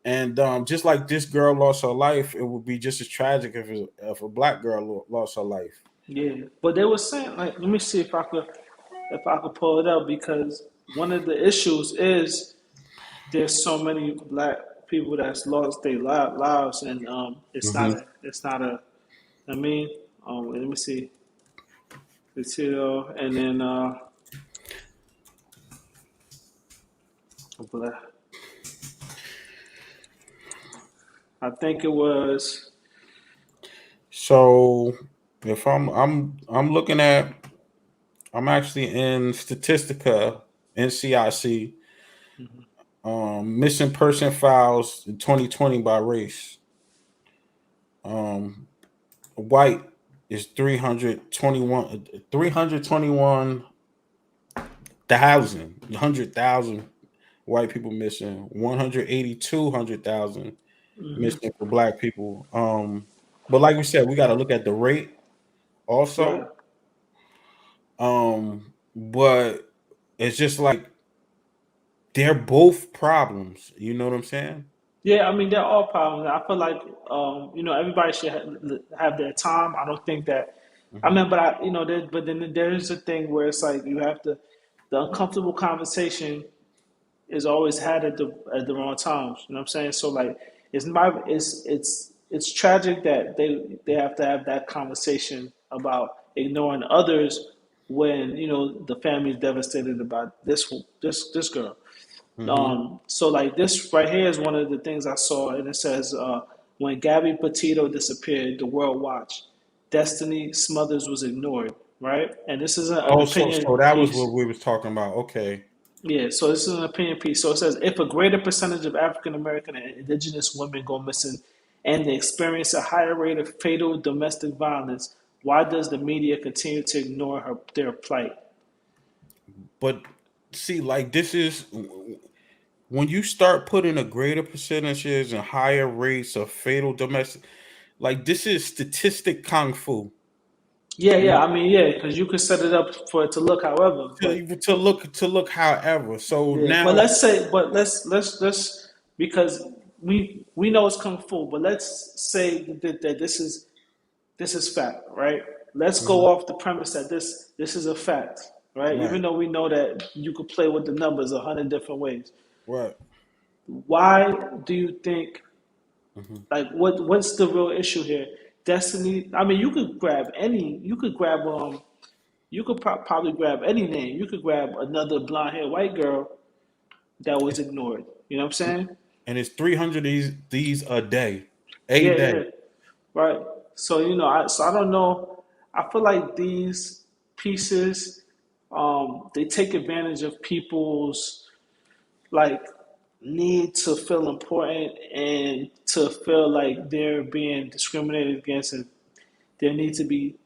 And just like this girl lost her life, it would be just as tragic if a black girl lost her life. Yeah, but they were saying like, let me see if I could pull it up because one of the issues is there's so many black people that's lost their lives, and Hmm. it's not a. I mean, let me see, petito, and then black. I think it was. So if I'm looking at, I'm actually in Statistica, NCIC, missing person files in 2020 by race. Um, White is 321,000, 100,000 white people missing, 182,000 Mhm. missing for black people. But like we said, we got to look at the rate Right. also. But it's just like they're both problems. You know what I'm saying? Yeah, I mean they're all problems. I feel like everybody should have their time. I don't think that. I Hmm. mean, but but then there's a thing where it's like you have to the uncomfortable conversation is always had at the wrong times. You know what I'm saying? So like it's tragic that they have to have that conversation about ignoring others when the family's devastated about this girl. Hmm. So like this right here is one of the things I saw, and it says when Gabby Petito disappeared, the world watched. Destiny Smothers was ignored, right? And this is an Oh, so opinion so that was what piece. we was talking about. Okay. Yeah, so this is an opinion piece. So it says if a greater percentage of African American and indigenous women go missing and they experience a higher rate of fatal domestic violence, why does the media continue to ignore their plight? But see, like this is when you start putting a greater percentages and higher rates of fatal domestic, like this is statistic kung fu. Yeah, You yeah. know, I mean, yeah, because you could set it up for it to look however, but to look however. So yeah. But now, let's say, but let's because we know it's kung fu, but let's say that this is fact, right? Let's go mhm, off the premise that this is a fact, right? Even right, though we know that you could play with the numbers 100 different ways. right. Why do you think Mhm. like what's the real issue here? Destiny. I mean, you could grab you could probably grab any name. You could grab another blonde haired white girl that was ignored. You know what I'm saying? And it's 300 these a Yeah, day. yeah, right. So I don't know. I feel like these pieces, they take advantage of people's like need to feel important and to feel like they're being discriminated against, and there need to be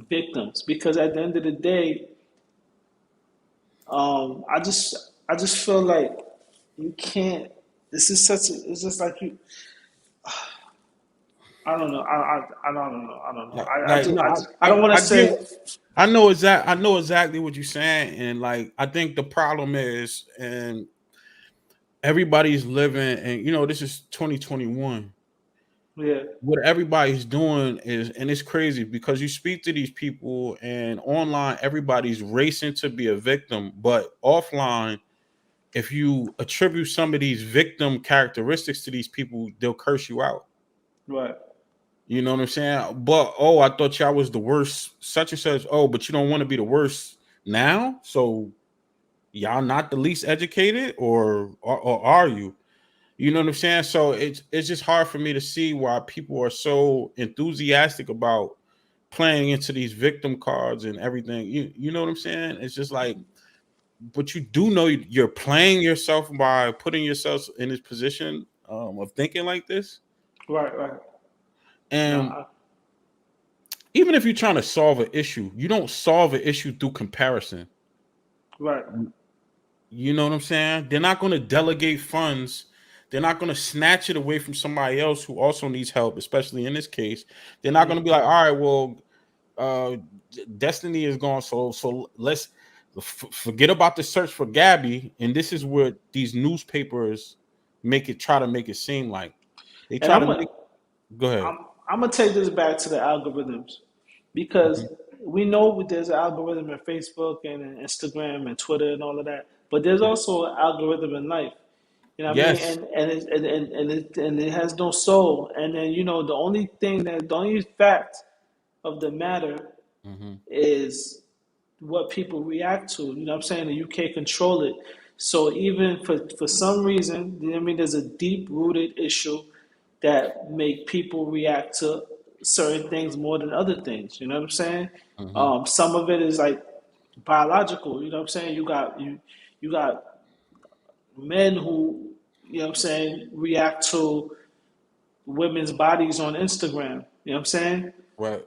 victims because at the end of the day, I just feel like you can't. This is such a. It's just like you. I don't know. I don't know. I don't know. Like no, I don't want to I get say. I know exactly what you're saying, and like I think the problem is, and everybody's living, and this is 2021. Yeah. What everybody's doing is, and it's crazy because you speak to these people, and online everybody's racing to be a victim, but offline, if you attribute some of these victim characteristics to these people, they'll curse you out. Right. You know what I'm saying? But oh, I thought y'all was the worst, such and such. Oh, but you don't want to be the worst now, so y'all not the least educated, or are you? You know what I'm saying? So it's just hard for me to see why people are so enthusiastic about playing into these victim cards and everything. You know what I'm saying? It's just like, but you do know you're playing yourself by putting yourself in this position of thinking like this. Right, right. No, And even if you're trying to solve an issue, you don't solve an issue through comparison. right. You know what I'm saying? They're not going to delegate funds. They're not going to snatch it away from somebody else who also needs help, especially in this case. They're not going to be like, all right, well, uh, Destiny is gone, so let's forget about the search for Gabby. And this is where these newspapers try to make it seem like they And try to make. Go ahead. I'm gonna take this back to the algorithms because Mhm. we know there's an algorithm in Facebook and in Instagram and Twitter and all of that, but there's also an algorithm in life. You know what I mean? Yes. And it has no soul. And then the only fact of the matter Hmm. is what people react to. You know what I'm saying? And you can't control it. So even for some reason, I mean, there's a deep rooted issue that make people react to certain things more than other things. You know what I'm saying? Hmm. Some of it is like biological. You know what I'm saying? You got men who, you know what I'm saying, react to women's bodies on Instagram. You know what I'm saying? Right.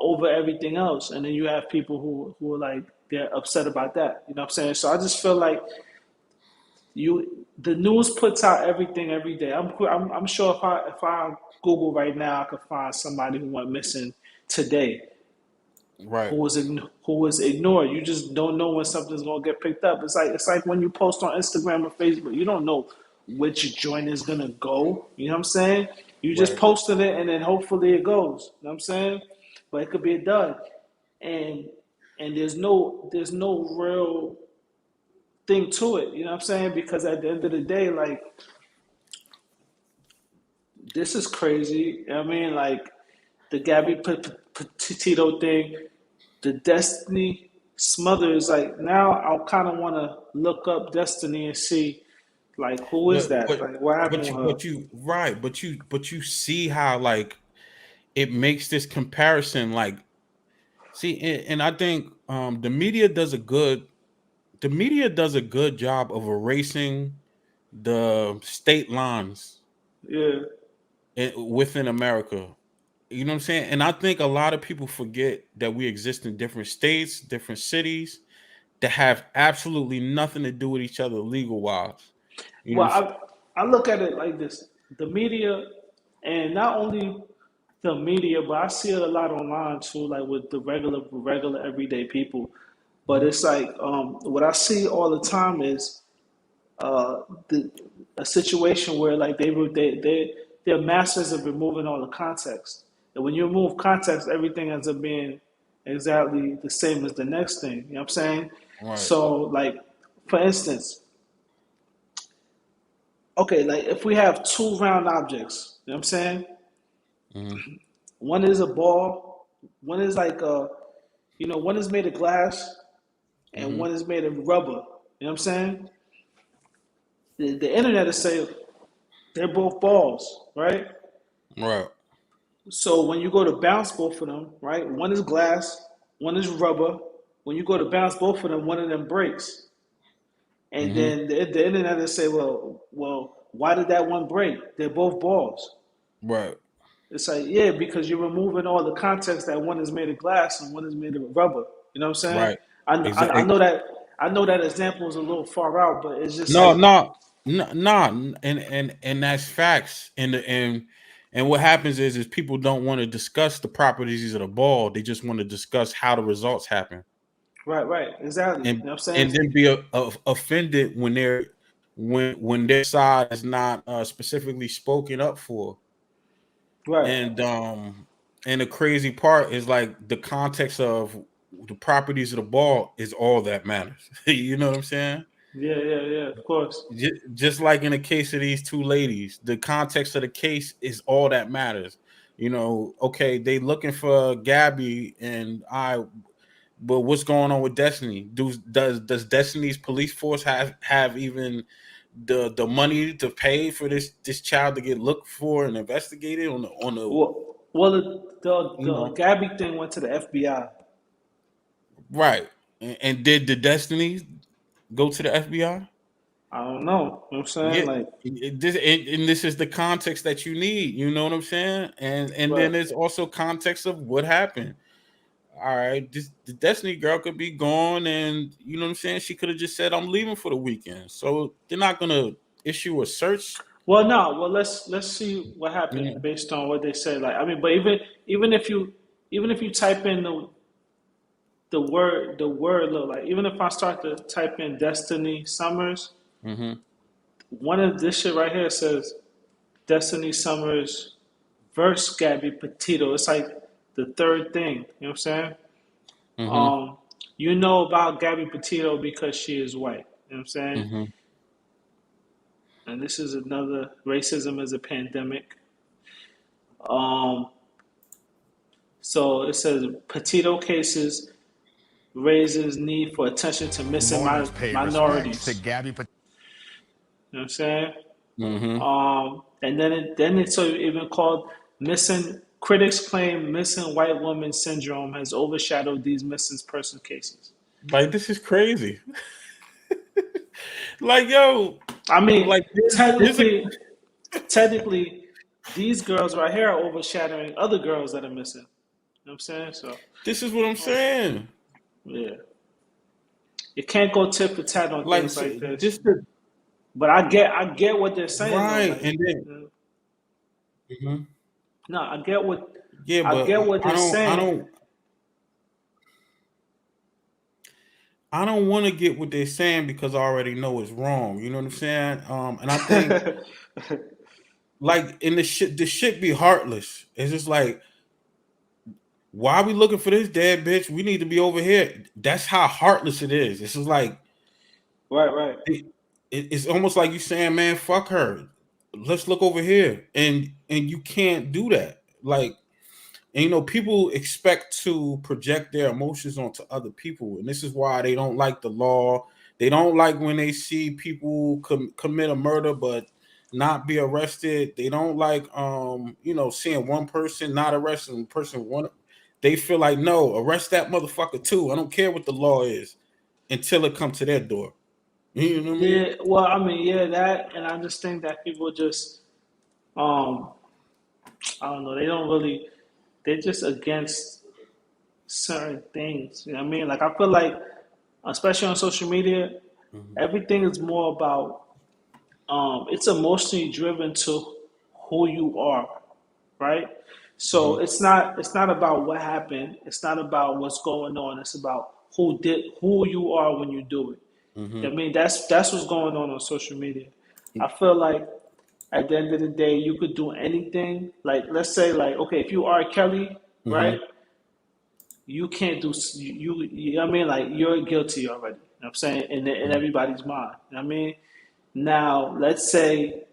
Over everything else. And then you have people who are like they're upset about that. You know what I'm saying? So I just feel like the news puts out everything every day. I'm sure if I Google right now, I could find somebody who went missing today Right. who was ignored. You just don't know when something's gonna get picked up. It's like when you post on Instagram or Facebook, you don't know which joint is gonna go. You know what I'm saying? You just Right. posted it and then hopefully it goes. You know what I'm saying? But it could be a dud. And there's no real thing to it. You know what I'm saying? Because at the end of the day, like this is crazy. I mean, like the Gabby Petito thing, the Destiny Smothers. Like now, I kind of want to look up Destiny and see, like, who is But that? but Like, what happened but with you her? but you right, but you see how like it makes this comparison like see and I think the media does a good job of erasing the state lines Yeah. within America. You know what I'm saying? And I think a lot of people forget that we exist in different states, different cities that have absolutely nothing to do with each other legal wise. You know Well, what I'm saying? I look at it like this: the media, and not only the media, but I see it a lot online too, like with the regular everyday people. But Mhm. it's like what I see all the time is uh, the, a situation where like they're masters of removing all the context. And when you remove context, everything ends up being exactly the same as the next thing. You know what I'm saying? Right. So like, for instance, okay, like if we have two round objects, you know what I'm saying? Hmm. One is a ball, one is like one is made of glass and Hmm. one is made of rubber. You know what I'm saying? The internet is saying they're both balls, right? Right. So when you go to bounce both of them, right? One is glass, one is rubber. When you go to bounce both of them, one of them breaks. And Hmm. then the internet will say, well, why did that one break? They're both balls. Right. It's like, yeah, because you're removing all the context that one is made of glass and one is made of rubber. You know what I'm saying? Right. I Exactly. know that example is a little far out, but it's just No, like, no, no, no, and that's facts. And what happens is people don't want to discuss the properties of the ball. They just want to discuss how the results happen, right, right, exactly. You know what I'm saying? and then be offended when when their side is not specifically spoken up for. Right. And the crazy part is like the context of the properties of the ball is all that matters. You know what I'm saying? Yeah, yeah, yeah, of course. Just like in the case of these two ladies, the context of the case is all that matters. You know, okay, they looking for Gabby and but what's going on with Destiny? Does Destiny's police force have even the money to pay for this child to get looked for and investigated on the Well, the you Gabby thing went to the FBI. right. And did the Destiny go to the FBI? I don't know. You know what I'm saying? Yeah. Like, And this is the context that you need. You know what I'm saying? And then but there's also context of what happened. All right, the Destiny girl could be gone, and you know what I'm saying. She could have just said, "I'm leaving for the weekend," so they're not gonna issue a search. well, no. Well, let's see what Yeah. happened based on what they said. Like, I mean, but even if you even if you type in the word look like even if I start to type in Destiny Summers, Mm-hmm. one of this shit right here says Destiny Summers versus Gabby Petito. It's like the third thing. You know what I'm saying? Mm-hmm. Um, you know about Gabby Petito because she is white. You know what I'm saying? Mm-hmm. And this is another racism is a pandemic. Um, so it says Petito cases raises need for attention to missing Mornings pay respects to minorities. Gabby. You know what I'm saying? Mm-hmm. And then it's so even called missing. Critics claim missing white woman syndrome has overshadowed these missing person cases. Like this is crazy. Like yo, I mean, like there's a technically, these girls right here are overshadowing other girls that are missing. You know what I'm saying? So, this is what I'm saying. yeah, you can't go tit for tat on Like things so like this. just the But I get what they're saying though. right, Like, and then you know, mhm. no, Yeah, I but get what they're saying. I don't want to get what they're saying because I already know it's wrong. You know what I'm saying? And I think like in the shit be heartless. It's just like, why are we looking for this dead bitch? We need to be over here. That's how heartless it is. It's just like Right, right. it's almost like you saying, man, fuck her. Let's look over here. And you can't do that. Like, and people expect to project their emotions onto other people, and this is why they don't like the law. They don't like when they see people commit a murder but not be arrested. They don't like seeing one person not arrested and person one. They feel like, no, arrest that motherfucker too. I don't care what the law is until it comes to their door. You know what I mean? Yeah, well, I mean, yeah, that, and I just think that people just, um, I don't know, they don't really, they're just against certain things. You know what I mean? Like, I feel like, especially on social media, Mhm. everything is more about, it's emotionally driven to who you are, right? So Mhm. it's not about what happened. It's not about what's going on. It's about who you are when you do it. I Mhm. mean, that's what's going on social media. I feel like at the end of the day, you could do anything. Like, let's say, like, okay, if you are Kelly, right, Mhm. you can't do you know what I mean, like, you're guilty already. You know what I'm saying, in Mhm. everybody's mind. You know what I mean, now let's say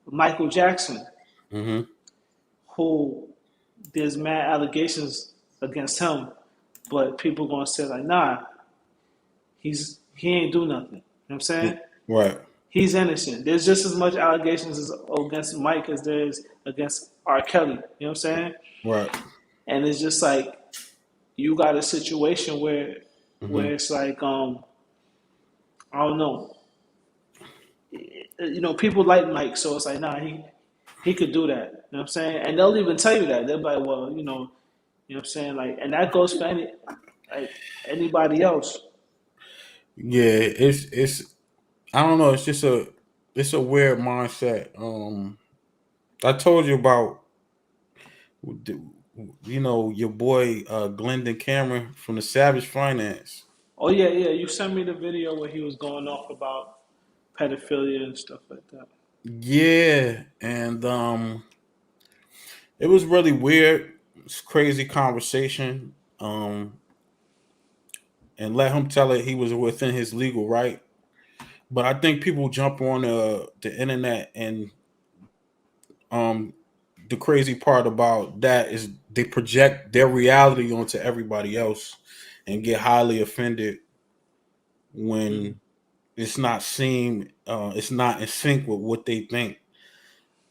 Michael Jackson, Mhm. who there's mad allegations against him, but people gonna say like, nah, he ain't do nothing. You know what I'm saying? Right. He's innocent. There's just as much allegations against Mike as there is against R. Kelly. You know what I'm saying? Right. And it's just like you got a situation where Mhm. it's like I don't know. People like Mike, so it's like, nah, he could do that. You know what I'm saying? And they'll even tell you that. They'll be like, well, you know what I'm saying? Like, and that goes for like anybody else. Yeah, it's I don't know. It's a weird mindset. I told you about your boy Glendon Cameron from the Savage Finance. Oh yeah, yeah. You sent me the video where he was going off about pedophilia and stuff like that. Yeah, and it was really weird. It's crazy conversation. And let him tell it he was within his legal right. But I think people jump on the internet and um the crazy part about that is they project their reality onto everybody else and get highly offended Mm. when it's not seem it's not in sync with what they think.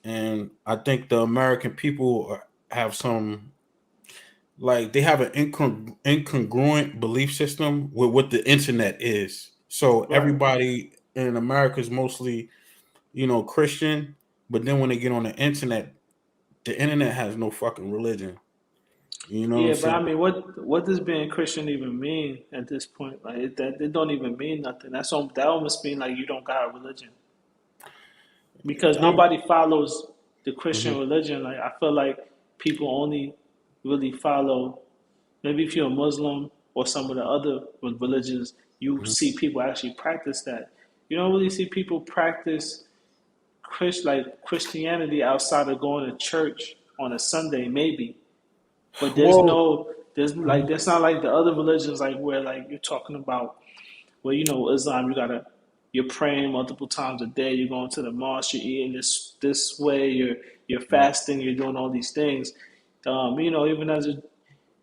And I think the American people have some, like, they have an incongruent belief system with what the internet is. So Right. everybody in America is mostly, Christian, but then when they get on the internet has no fucking religion. You know what I'm Yeah, but saying? I mean, what does being Christian even mean at this point? Like that, it don't even mean nothing. That almost mean like you don't got a religion because Um, nobody follows the Christian mhm, religion. Like I feel like people only really follow. Maybe if you're a Muslim or some of the other religions, you mhm. see people actually practice that. You don't really see people practice Christianity outside of going to church on a Sunday, maybe. But Well, there's like mhm, that's not like the other religions like where like you're talking about where Islam you're praying multiple times a day, you're going to the mosque, you're eating this way, you're right. fasting, you're doing all these things. Even as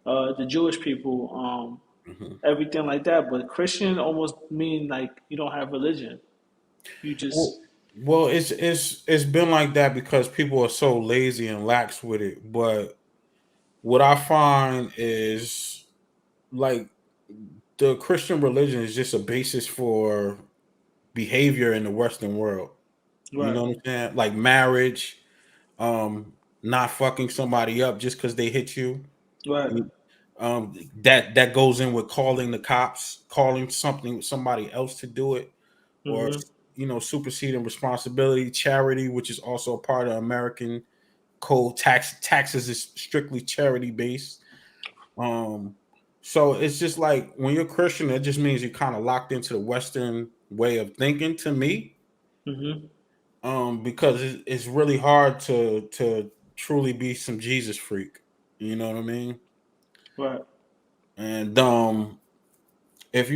the Jewish people, Mhm. everything like that. But Christian almost mean like you don't have religion. You just Well, it's been like that because people are so lazy and lax with it. But what I find is, like, the Christian religion is just a basis for behavior in the Western world. You right, know what I'm saying? Like marriage, not fucking somebody up just because they hit you. right, That goes in with calling the cops, calling somebody else to do it, or hmm, superseding responsibility. Charity, which is also a part of American code. Taxes is strictly charity based. Um, so it's just like when you're Christian, it just means you're kind of locked into the Western way of thinking. To me, hmm, because it's really hard to truly be some Jesus freak. You know what I mean? right, And if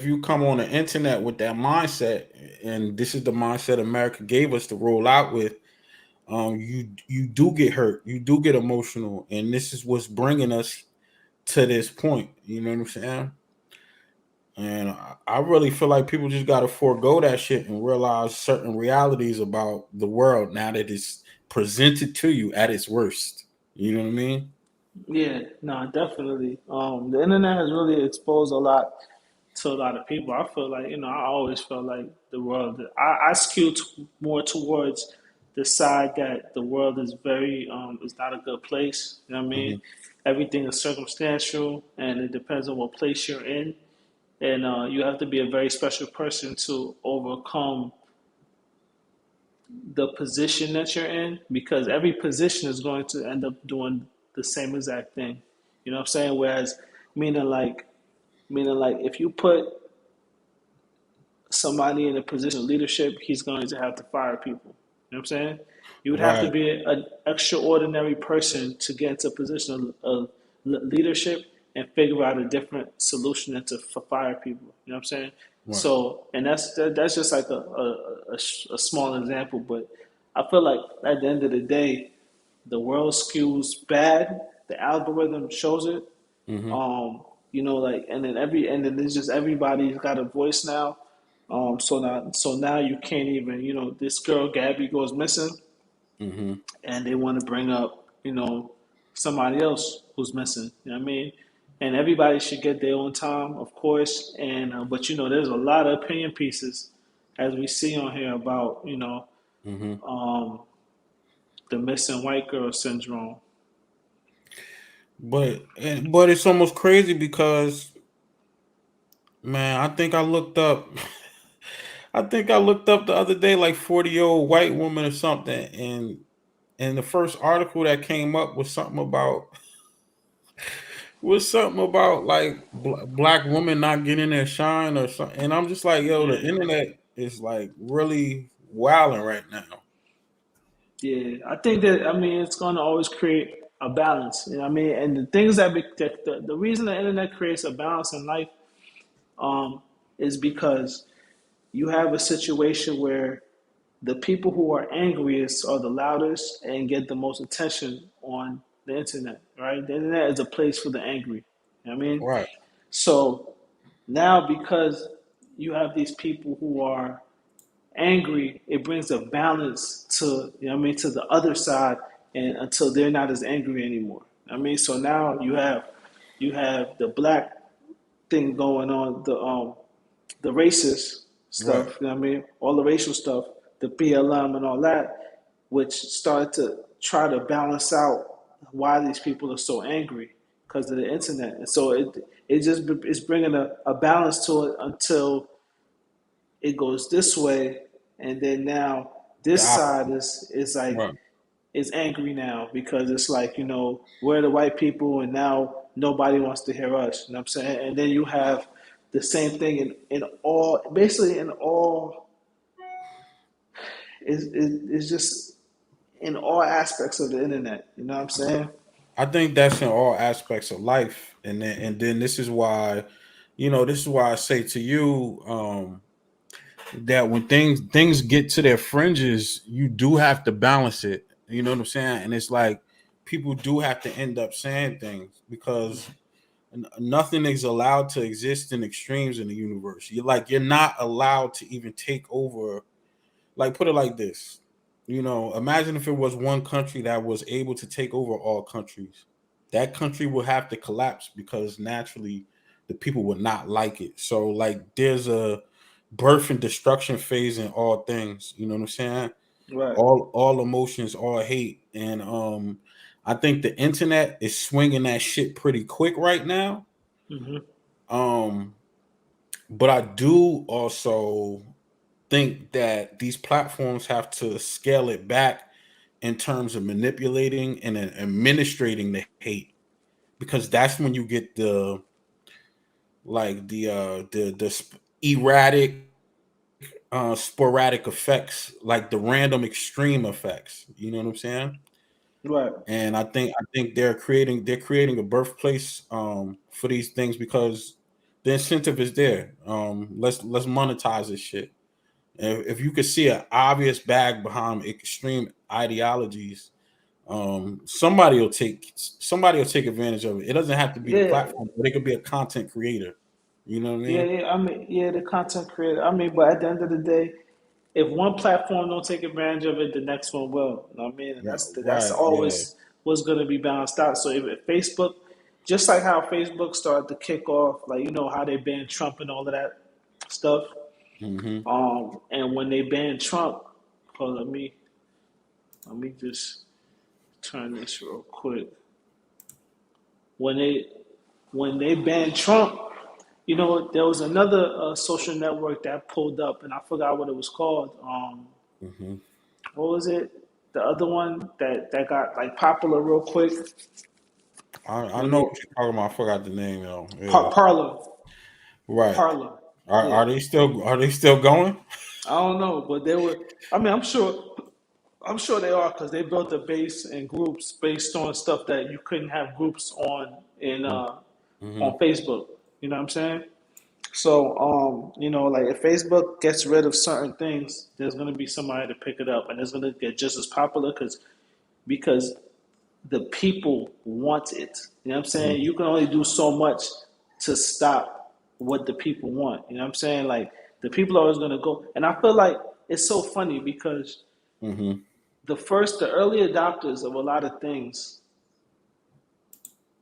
you come on the internet with that mindset, and this is the mindset America gave us to roll out with, you do get hurt, you do get emotional, and this is what's bringing us to this point. You know what I'm saying? And I really feel like people just got to forego that shit and realize certain realities about the world now that it's presented to you at its worst. You know what I mean? yeah, no, definitely. The internet has really exposed a lot to a lot of people. I feel like I always felt like the world. I skew more towards the side that the world is very is not a good place. You know what I mean? Hmm. Everything is circumstantial, and it depends on what place you're in. And you have to be a very special person to overcome the position that you're in because every position is going to end up doing the same exact thing. You know what I'm saying? Whereas meaning like meaning like if you put somebody in a position of leadership, he's going to have to fire people. You know what I'm saying? You would have to Right. be an extraordinary person to get into a position of leadership and figure out a different solution than to fire people. You know what I'm saying? Right. So, and that's just like a small example, but I feel like at the end of the day, the world skews bad. The algorithm shows it. Hmm. Like, and then it's just everybody's got a voice now. So now you can't even, this girl Gabby goes missing, Hmm. and they want to bring up, somebody else who's missing. You know what I mean? And everybody should get their own time, of course. And but there's a lot of opinion pieces, as we see on here about Hmm. um, the missing white girl syndrome. But it's almost crazy because, man, I think I looked up the other day, like 40-year-old white woman or something, and the first article that came up was something about like black women not getting their shine or something. And I'm just like, yo, the Yeah. internet is like really wilding right now. Yeah, I think that it's going to always create a balance. You know what I mean? And the things the reason the internet creates a balance in life um, is because you have a situation where the people who are angriest are the loudest and get the most attention on the internet. Right? The internet is a place for the angry. You know what I mean? Right. So now because you have these people who are angry, it brings a balance to, you know what I mean, to the other side, and until they're not as angry anymore. I mean, so now you have the black thing going on, the racist Right. stuff, you know what I mean? All the racial stuff, the BLM and all that, which started to try to balance out why these people are so angry because of the internet. And so it just is bringing a balance to it until it goes this way, and then now The this side opposite. is like Right. is angry now because it's like, we're the white people and now nobody wants to hear us. You know what I'm saying? And then you have the same thing in all, basically in all, is just in all aspects of the internet. You know what I'm saying? I think that's in all aspects of life, and then this is why, this is why I say to you, that when things get to their fringes, you do have to balance it. You know what I'm saying? And it's like people do have to end up saying things because nothing is allowed to exist in extremes in the universe. You're not allowed to even take over. Like, put it like this. Imagine if it was one country that was able to take over all countries. That country would have to collapse because naturally the people would not like it. So like there's a birth and destruction phase in all things. You know what I'm saying? Right. All emotions, all hate. And I think the internet is swinging that shit pretty quick right now. Hmm. Um but I do also think that these platforms have to scale it back in terms of manipulating and administrating the hate, because that's when you get the erratic, sporadic effects, like the random extreme effects. You know what I'm saying? Right. And I think they're creating a birthplace for these things because the incentive is there. Let's monetize this shit. If you could see an obvious bag behind extreme ideologies, somebody will take advantage of it. It doesn't have to be the Yeah. platform, but it could be a content creator. You know what I Yeah. mean? Yeah. I mean, yeah, the content creator. I mean, but at the end of the day, if one platform don't take advantage of it, the next one will. You know what I mean? And Right. that's Right. Yeah. always what's going to be balanced out. So if Facebook, just like how Facebook started to kick off, like how they banned Trump and all of that stuff. Hmm. And when they banned Trump, hold on, let me just turn this real quick. When they when they banned Trump, there was another social network that pulled up, and I forgot what it was called. Hmm. What was it? The other one that got like popular real quick I when know they what you're talking about. I forgot the name though. Yeah. Parlor, Right. Parlor. Are Yeah, they still going? I don't know, but they were. I mean, I'm sure they are because they built a base and groups based on stuff that you couldn't have groups on Hmm. on Facebook. You know what I'm saying? So, like if Facebook gets rid of certain things, there's gonna be somebody to pick it up, and it's gonna get just as popular because the people want it. You know what I'm saying? You can only do so much to stop what the people want. You know what I'm saying? Like the people are always gonna go, and I feel like it's so funny because Hmm. the early adopters of a lot of things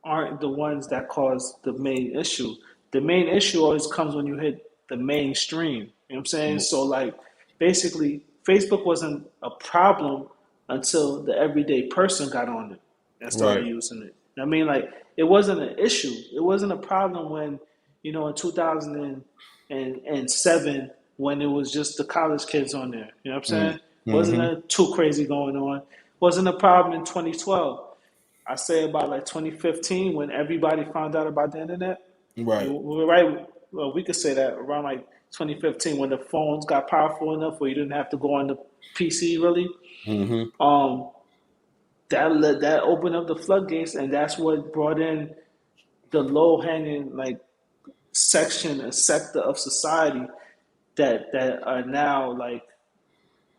aren't the ones that cause the main issue. The main issue always comes when you hit the mainstream. You know what I'm saying? So like basically Facebook wasn't a problem until the everyday person got on it and started Right. using it. I mean like it wasn't an issue. It wasn't a problem when, in 2007 when it was just the college kids on there. You know what I'm saying? Wasn't Hmm. too crazy going on. Wasn't a problem in 2012. I say about like 2015 when everybody found out about the internet. We Right. were right. Well, we could say that around like 2015 when the phones got powerful enough where you didn't have to go on the PC really. Hmm. Um, that opened up the floodgates, and that's what brought in the low hanging like section and sector of society that are now like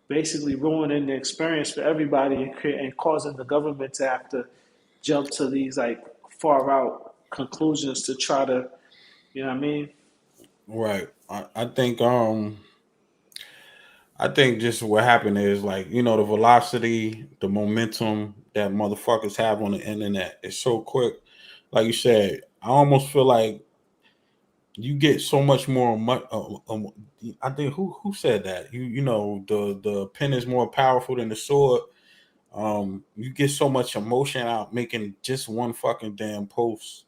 basically ruining the experience for everybody and causing the government to have to jump to these like far out conclusions to try to, you know what I mean? Right. I think just what happened is like, the velocity, the momentum that motherfuckers have on the internet is so quick. Like you said, I almost feel like you get so much more. I think who said that? The pen is more powerful than the sword. You get so much emotion out making just one fucking damn post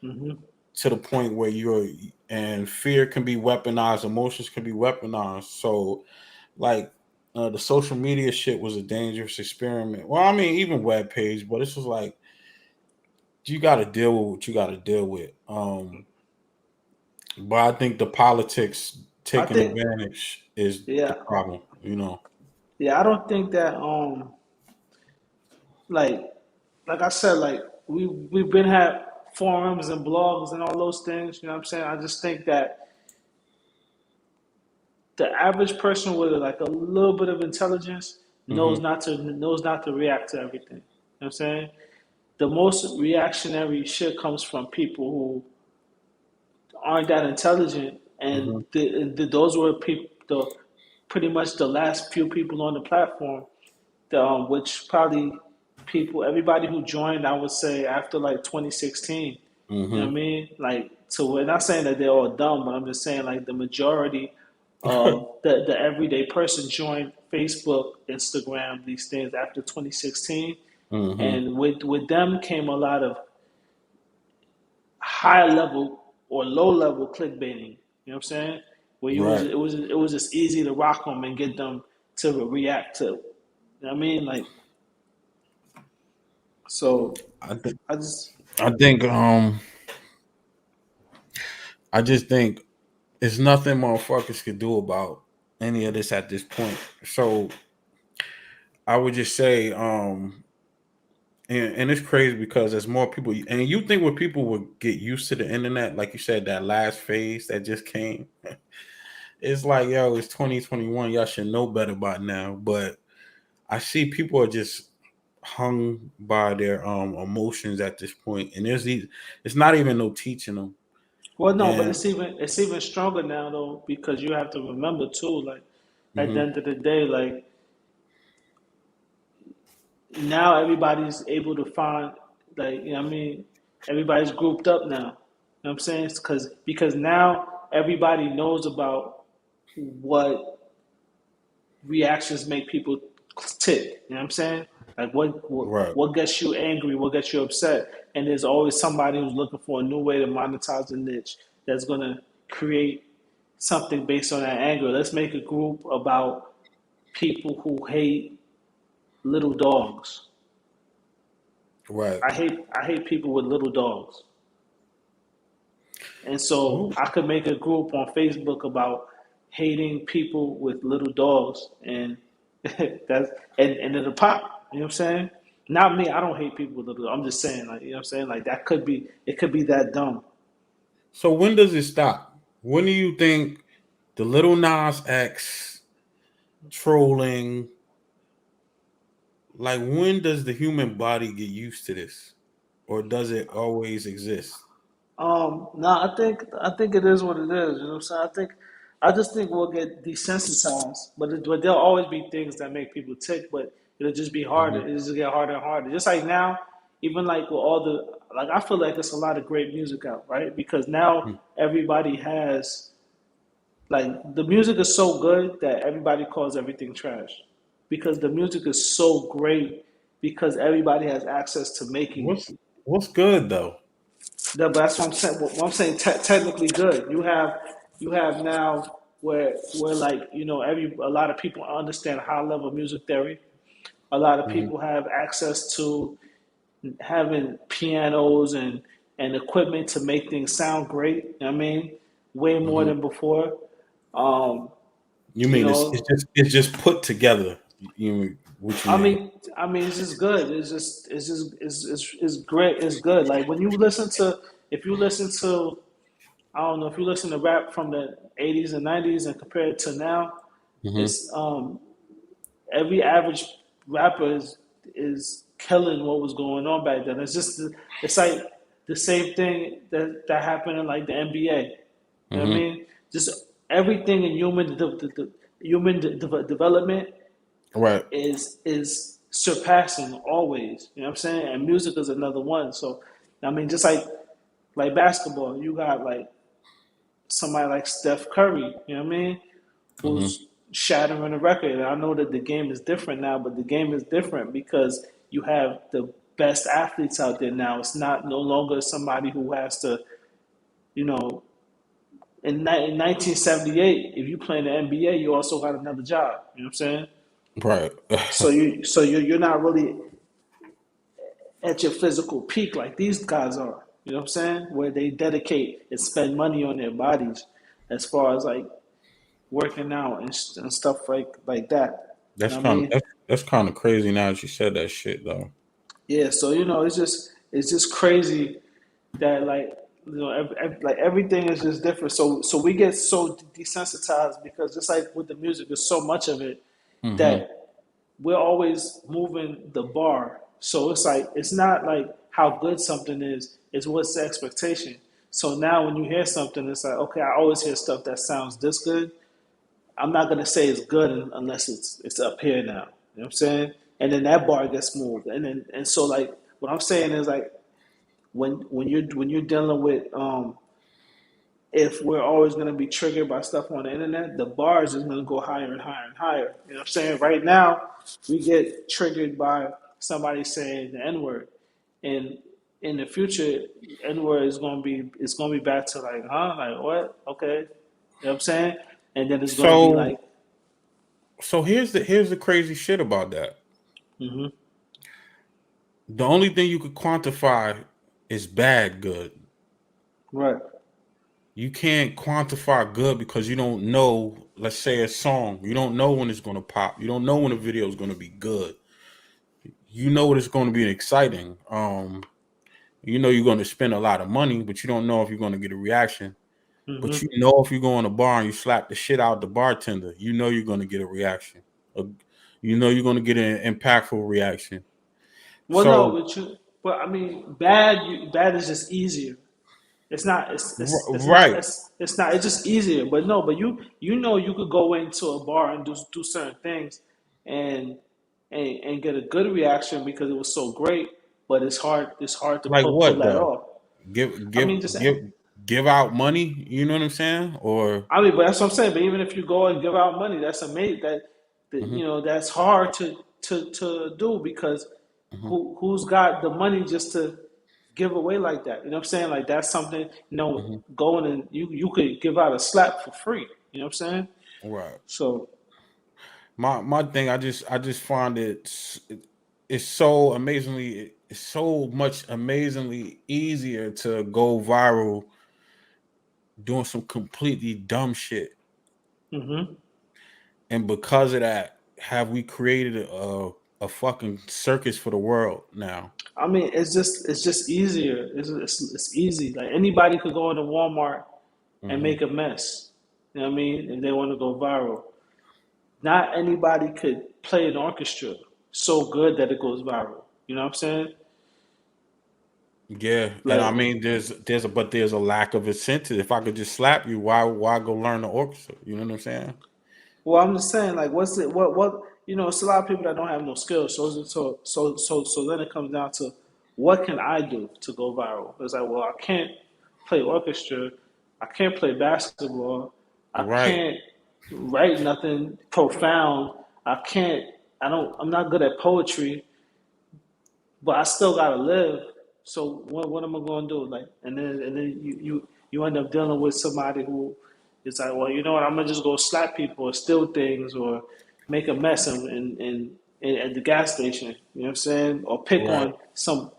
Hmm. to the point where and fear can be weaponized, emotions can be weaponized. So like the social media shit was a dangerous experiment. Well, I mean, even web page, but this was like you got to deal with what you got to deal with. But I think the politics I taking think, advantage is the yeah, problem. yeah. I don't think that like I said, like we've been had forums and blogs and all those things. You know what I'm saying? I just think that the average person with like a little bit of intelligence Hmm. knows not to react to everything. You know what I'm saying? The most reactionary shit comes from people who aren't that intelligent, and Hmm. those were pretty much the last few people on the platform, which probably everybody who joined, I would say after like 2016. You know what I Hmm. mean? Like, so we're not saying that they're all dumb, but I'm just saying like the majority of the everyday person joined Facebook, Instagram, these things after 2016, Hmm. and with them came a lot of high level or low level clickbaiting. You know what I'm saying? Where Right. it was just easy to rock them and get them to react to. You know what I mean? Like, so I think. I just I think. I just think there's nothing motherfuckers could do about any of this at this point. So I would just say, and it's crazy because there's more people, and you think when people would get used to the internet, like you said, that last phase that just came, it's like, yo, it's 2021. Y'all should know better by now. But I see people are just hung by their emotions at this point, and it's not even no teaching them. well no, but And it's even stronger now though because you have to remember too, like at the mhm, end of the day, like now everybody's able to find like you know what I mean everybody's grouped up now. You know what I'm saying? Because now everybody knows about what reactions make people tick. You know what I'm saying? Like right, what gets you angry, what gets you upset, and there's always somebody who's looking for a new way to monetize the niche that's gonna create something based on that anger. Let's make a group about people who hate little dogs. right. I hate people with little dogs. And so Well, I could make a group on Facebook about hating people with little dogs, and that's and it'll pop. You know what I'm saying? Not me. I don't hate people with little. I'm just saying, like you know what I'm saying. Like that could be. It could be that dumb. so when does it stop? When do you think the Little Nas X trolling, like when does the human body get used to this, or does it always exist? No, I think it is what it is. You know what I'm saying? I just think we'll get desensitized, but there'll always be things that make people tick, but it'll just be harder. Hmm. It'll just get harder and harder. Just like now, even like with all the like, I feel like there's a lot of great music out, right? Because now everybody has like the music is so good that everybody calls everything trash, because the music is so great because everybody has access to making it. What's good though? But that's what I'm saying. What I'm saying, technically good. You have now where like you know a lot of people understand high level music theory. A lot of Hmm. people have access to having pianos and equipment to make things sound great. You know what I mean, way more Hmm. than before. Um, You you mean know, it's just put together? What you mean? I mean, it's just good. It's great. It's good. Like when you listen to, if you listen to I don't know if you listen to rap from the 80s and 90s and compare it to now, Hmm. it's every average rapper is killing what was going on back then. It's like the same thing that happened in like the NBA. You know what I Mm-hmm. mean? Just everything in development Right. is surpassing always. You know what I'm saying? And music is another one. So I mean, just like basketball, you got like somebody like Steph Curry. You know what I mean? Mm-hmm. Who's shattering the record. And I know that the game is different now, but the game is different because you have the best athletes out there now. It's not no longer somebody who has to, you know, in 1978, if you play in the NBA, you also got another job. You know what I'm saying? Right. So you're not really at your physical peak like these guys are. You know what I'm saying? Where they dedicate and spend money on their bodies, as far as like working out and stuff like that. You That's know what I kind of mean? that's kind of crazy now that you said that shit though. Yeah. So it's just crazy that like like everything is just different. So we get so desensitized because just like with the music, there's so much of it Mm-hmm. that we're always moving the bar. So it's like it's not like how good something is; it's what's the expectation. So now when you hear something, it's like okay, I always hear stuff that sounds this good. I'm not gonna say it's good unless it's up here now. You know what I'm saying? And then that bar gets moved, and so like what I'm saying is like when you're dealing with if we're always going to be triggered by stuff on the internet, the bars is going to go higher and higher and higher. You know what I'm saying? Right now, we get triggered by somebody saying the N word, and in the future, N word is going to be back to like, huh, like what? Okay, you know what I'm saying? And then it's going to be So like, here's the crazy shit about that. mm-hmm, The only thing you could quantify is bad good. right, You can't quantify good because you don't know, let's say a song, you don't know when it's going to pop. You don't know when a video is going to be good. You know it's going to be exciting. You know you're going to spend a lot of money, but you don't know if you're going to get a reaction. But you mm-hmm. know if you go in a bar and you slap the shit out the bartender, you know you're going to get a reaction. Uh, You know you're going to get an impactful reaction. Well, no, So but I mean, bad is just easier. It's not. It's not. right. It's not. It's just easier. But no. But you could go into a bar and do certain things, and and get a good reaction because it was so great. But it's hard. It's hard to Like pull what that though? off. Give I give mean, just. give give out money, you know what I'm saying? Or I mean, but that's what I'm saying. But even if you go and give out money, that's amazing. That mhm, that's hard to do because mhm, who's got the money just to give away like that? You know what I'm saying? Like that's something. mhm. Going and you could give out a slap for free. You know what I'm saying? Right. So. My thing, I just find it's so amazingly, it's so much amazingly easier to go viral doing some completely dumb shit. Hmm. And because of that, have we created a fucking circus for the world now? I mean, it's just easier. It's easy. Like anybody could go into Walmart and Hmm. make a mess. You know what I mean? If they want to go viral. Not anybody could play an orchestra so good that it goes viral. You know what I'm saying? Yeah, and I Like, mean, there's a lack of incentive. If I could just slap you, why go learn the orchestra? You know what I'm saying? well, I'm just saying, like, what's it? What? It's a lot of people that don't have no skills. So then it comes down to what can I do to go viral? It's like, well, I can't play orchestra, I can't play basketball, I Right. can't write nothing profound, I can't. I don't. I'm not good at poetry. But I still gotta live. So what am I gonna do? Like, and then you end up dealing with somebody who is like, well, you know what? I'm gonna just go slap people or steal things or make a mess in at the gas station. You know what I'm saying? Or pick Right. on some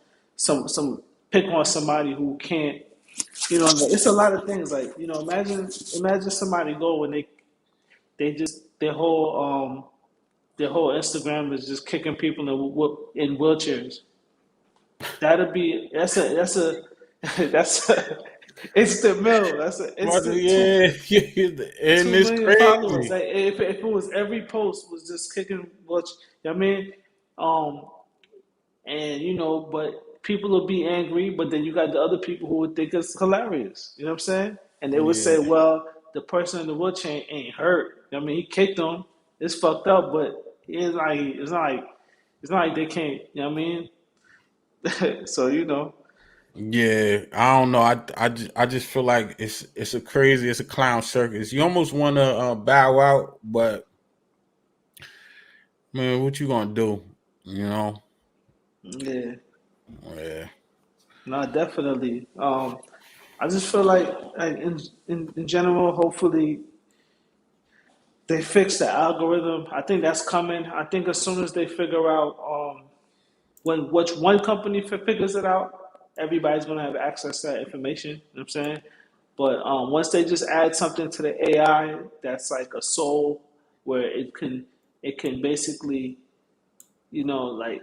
pick on somebody who can't. Like, it's a lot of things. Like, imagine somebody go when they just their whole Instagram is just kicking people in wheelchairs. That's a that's a instant mill. That's an But instant two yeah, and two it's million followers. crazy. Like if it was every post was just kicking what you know what I mean? Um and but people will be angry, but then you got the other people who would think it's hilarious. You know what I'm saying? and they would say, Yeah. well, the person in the wheelchair ain't hurt. I mean, he kicked him. It's fucked up, but it's not like they can't. You know what I mean? So Yeah, I don't know. I just feel like it's a clown circus. You almost want to bow out, but man, what you gonna do? You know? yeah, Yeah. no, definitely. I just feel like in general, hopefully they fix the algorithm. I think that's coming. I think as soon as they figure out when which one company figures it out, everybody's gonna have access to that information. You know what I'm saying? But once they just add something to the AI that's like a soul, where it can basically like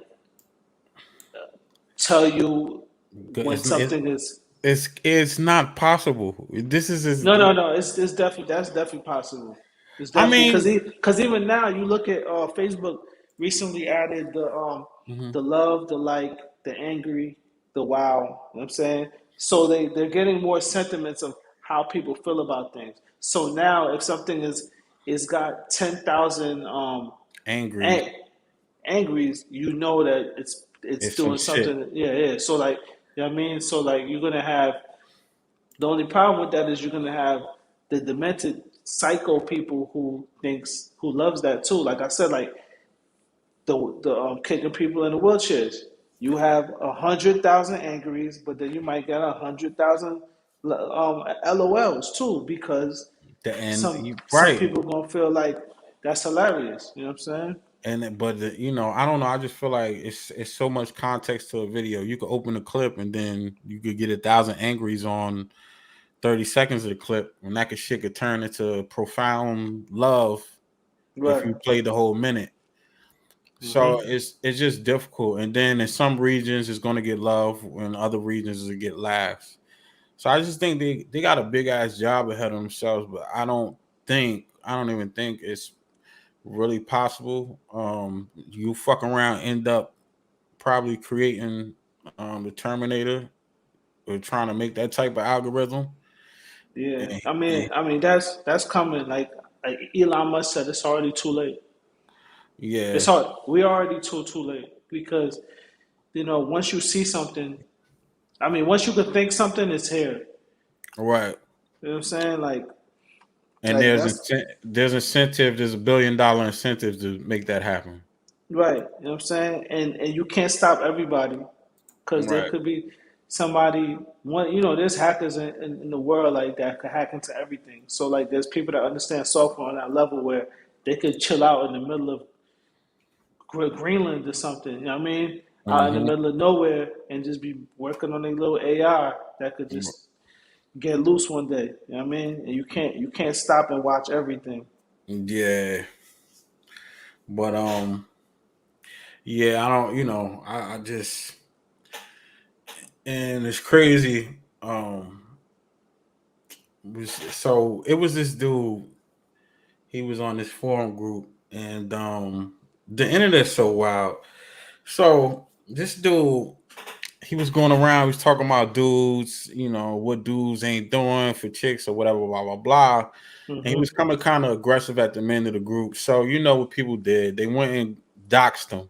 tell you when It's something is. it's not possible. This is. No, no, no. It's definitely that's definitely possible. It's I definitely mean, because even now you look at Facebook recently added mhm. the love, the like, the angry, the wow. You know what I'm saying? So they're getting more sentiments of how people feel about things. So now if something is got 10,000 Angry ang- angries, you know that it's is some doing shit. something. Yeah, yeah. So like you know what I mean? So like you're gonna have the only problem with that is you're gonna have the demented psycho people who loves that too. Like I said, like the kicking people in the wheelchairs. You have 100,000 angries, but then you might get 100,000 LOLs too, because And some you some right. people gonna feel like that's hilarious. You know what I'm saying? You know, I don't know. I just feel like it's so much context to a video. You could open a clip and then you could get 1,000 angries on 30 seconds of the clip, and that shit could turn into profound love if Right. you play the whole minute. So Hmm. it's just difficult. And then in some regions it's gonna get love, in other regions it'll get laughs. So I just think they got a big ass job ahead of themselves, but I don't even think it's really possible. You fuck around, end up probably creating the Terminator or trying to make that type of algorithm. Yeah. And, and I mean that's coming. Like Elon Musk said, it's already too late. It's yeah, hard. We're already too late because once you see something, I mean, once you can think something, it's here. right. You know what I'm saying? And Like that's there's incentive, there's $1 billion incentive to make that happen. right. You know what I'm saying? And you can't stop everybody because there Right. could be somebody. One, there's hackers in the world like that could hack into everything. So like, there's people that understand software on that level where they could chill out in the middle of Greenland or something. You know what I mean? Out in the Hmm. middle of nowhere and just be working on a little AI that could just get loose one day. You know what I mean? And you can't stop and watch everything. Yeah. But yeah, I don't, I just, and it's crazy. So it was this dude. He was on this forum group, and the internet's so wild. So this dude, he was going around. He was talking about dudes, what dudes ain't doing for chicks or whatever, blah blah blah. And he was Hmm. coming kind of aggressive at the end of the group. So you know what people did? They went and doxed him.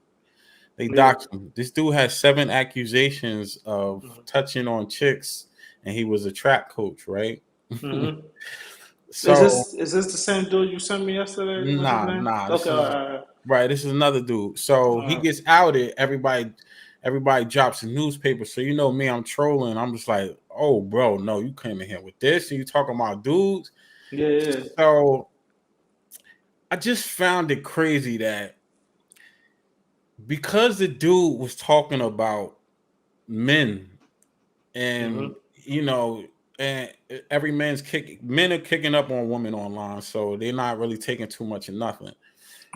They Yeah. doxed him. This dude has 7 accusations of touching on chicks, and he was a trap coach, right? Hmm. Is So this is this the same dude you sent me yesterday? What's his name? nah. This Okay. is right. This is another dude. So he All gets outed. Everybody drops a newspaper. So you know me, I'm trolling. I'm just like, oh, bro, no, you came in here with this, and you talking about dudes. yeah, yeah. So I just found it crazy that because the dude was talking about men, and Hmm. you know, and every men are kicking up on women online, so they're not really taking too much of nothing.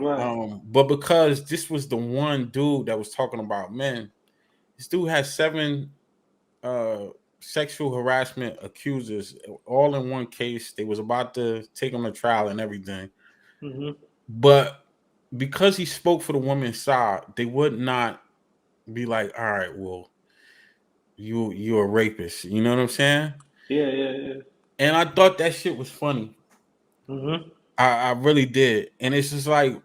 Right. But because this was the one dude that was talking about men, this dude has 7 uh sexual harassment accusers all in one case. They was about to take him to trial and everything. Hmm. But because he spoke for the woman's side, they would not be like, all right, well, you're a rapist. You know what I'm saying? Yeah, yeah, yeah. and I thought that shit was funny. Hmm. I really did, and it's just like,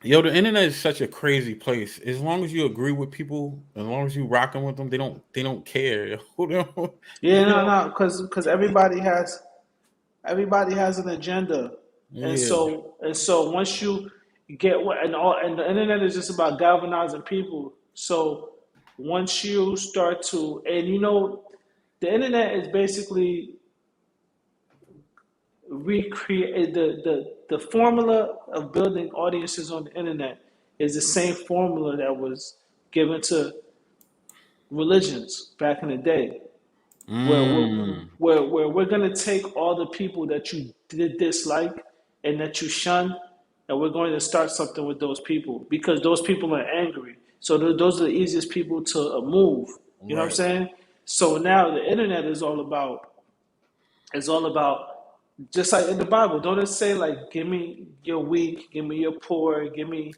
yo, the internet is such a crazy place. As long as you agree with people, as long as you rocking with them, they don't care. Yeah, They no, don't. no, because everybody has an agenda, and Yeah. so once you get what and the internet is just about galvanizing people. So once you start to and the internet is basically recreate the formula of building audiences on the internet is the same formula that was given to religions back in the day where Mm. we're gonna take all the people that you did dislike and that you shun, and we're going to start something with those people because those people are angry. So those are the easiest people to move. You know what I'm Right. saying? So now the internet is all about just like in the Bible. Don't it say like, "Give me your weak, give me your poor, give me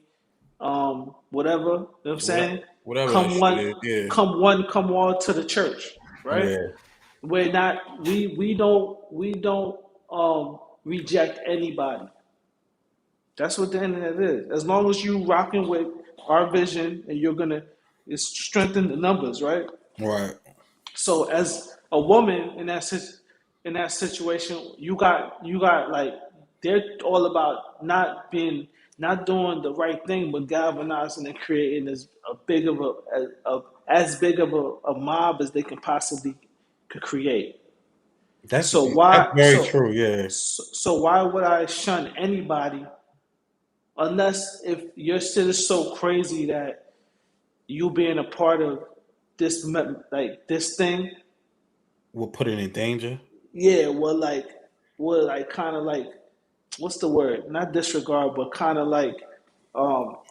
whatever." You know what I'm saying? Whatever that Come shit one, is. Yeah. come one, come all to the church, right? Yeah. We're not we don't reject anybody. That's what the internet is. As long as you rocking with our vision and you're gonna it's strengthen the numbers, right? Right. So as a woman in that situation, you got like they're all about not doing the right thing, but galvanizing and creating as big of a mob as they can possibly could create. That's So that's why very so true. Yeah. so why would I shun anybody unless if your shit is so crazy that you being a part of like this thing, Will put it in danger. yeah, will like kind of like what's the word? Not disregard, but kind of like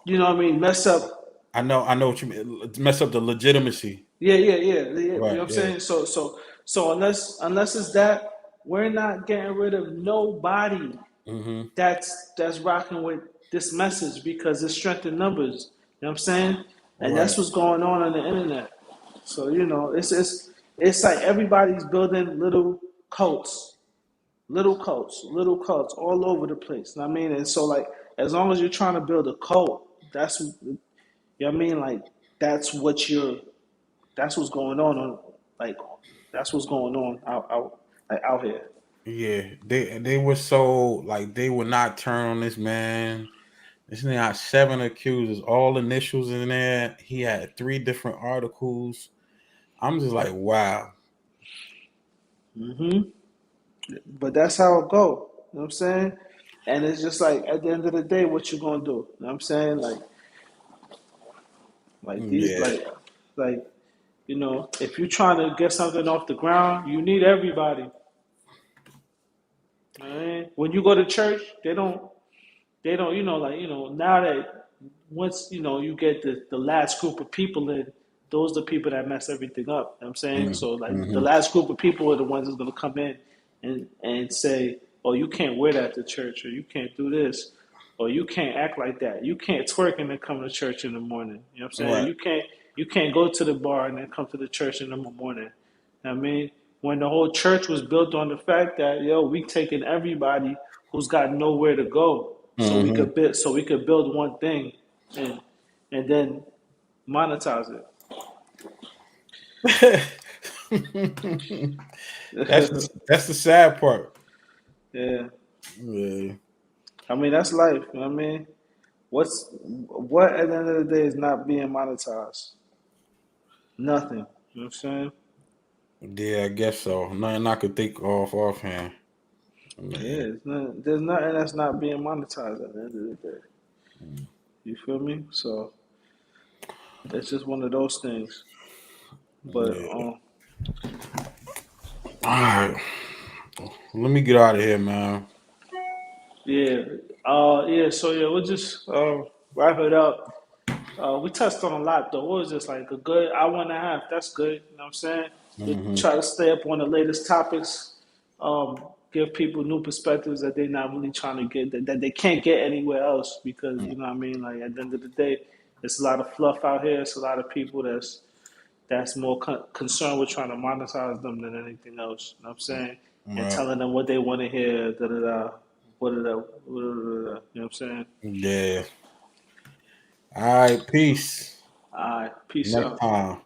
you know what I mean, mess up. I know what you mean. Mess up the legitimacy. Yeah, yeah, yeah, yeah. You know what Right. I'm Yeah. saying? So unless it's that, we're not getting rid of nobody Hmm. that's rocking with this message because it's strength in numbers. You know what I'm saying? And Right. that's what's going on the internet. So it's like everybody's building little cults all over the place. You know what I mean? And so like as long as you're trying to build a cult, you know what I mean? Like that's what you're that's what's going on like that's what's going on out here. Yeah. They were so like they would not turn on this man. This nigga got 7 accusers, all initials in there. He had 3 different articles. I'm just like, wow. Hmm. But that's how it go. You know what I'm saying? And it's just like at the end of the day, what you gonna do? You know what I'm saying? Like these Yeah. if you're trying to get something off the ground, you need everybody. All right? When you go to church, they don't now that once you get the last group of people in, those are the people that mess everything up. You know what I'm saying? So like the Mm-hmm. last group of people are the ones that's gonna come in and say, "Oh, you can't wear that to church, or you can't do this, or you can't act like that. You can't twerk and then come to church in the morning." You know what I'm saying? Right. You can't go to the bar and then come to the church in the morning. You know what I mean, when the whole church was built on the fact that we taking everybody who's got nowhere to go, Mm-hmm. so we could build one thing, and and then monetize that's it. that's the sad part. Yeah, Yeah. I mean that's life. You know what I mean, what at the end of the day is not being monetized? Nothing. You know what I'm saying? Yeah, I guess so. Nothing I could think of offhand. Yeah, Man. there's nothing that's not being monetized at the end of the day. You feel me? So it's just one of those things. But Yeah. All right. Let me get out of here, man. yeah, yeah. So yeah, we'll just wrap it up. We touched on a lot though. It was just like a good hour and a half. That's good. You know what I'm saying? We Hmm. try to stay up on the latest topics. Give people new perspectives that they're not really trying to get that they can't get anywhere else because you know what I mean. Like at the end of the day, there's a lot of fluff out here. It's a lot of people that's more concerned with trying to monetize them than anything else. You know what I'm saying? And Right. telling them what they want to hear. Da da da. What da da. You know what I'm saying? Yeah. All right. Peace. All right. Peace Next out. time.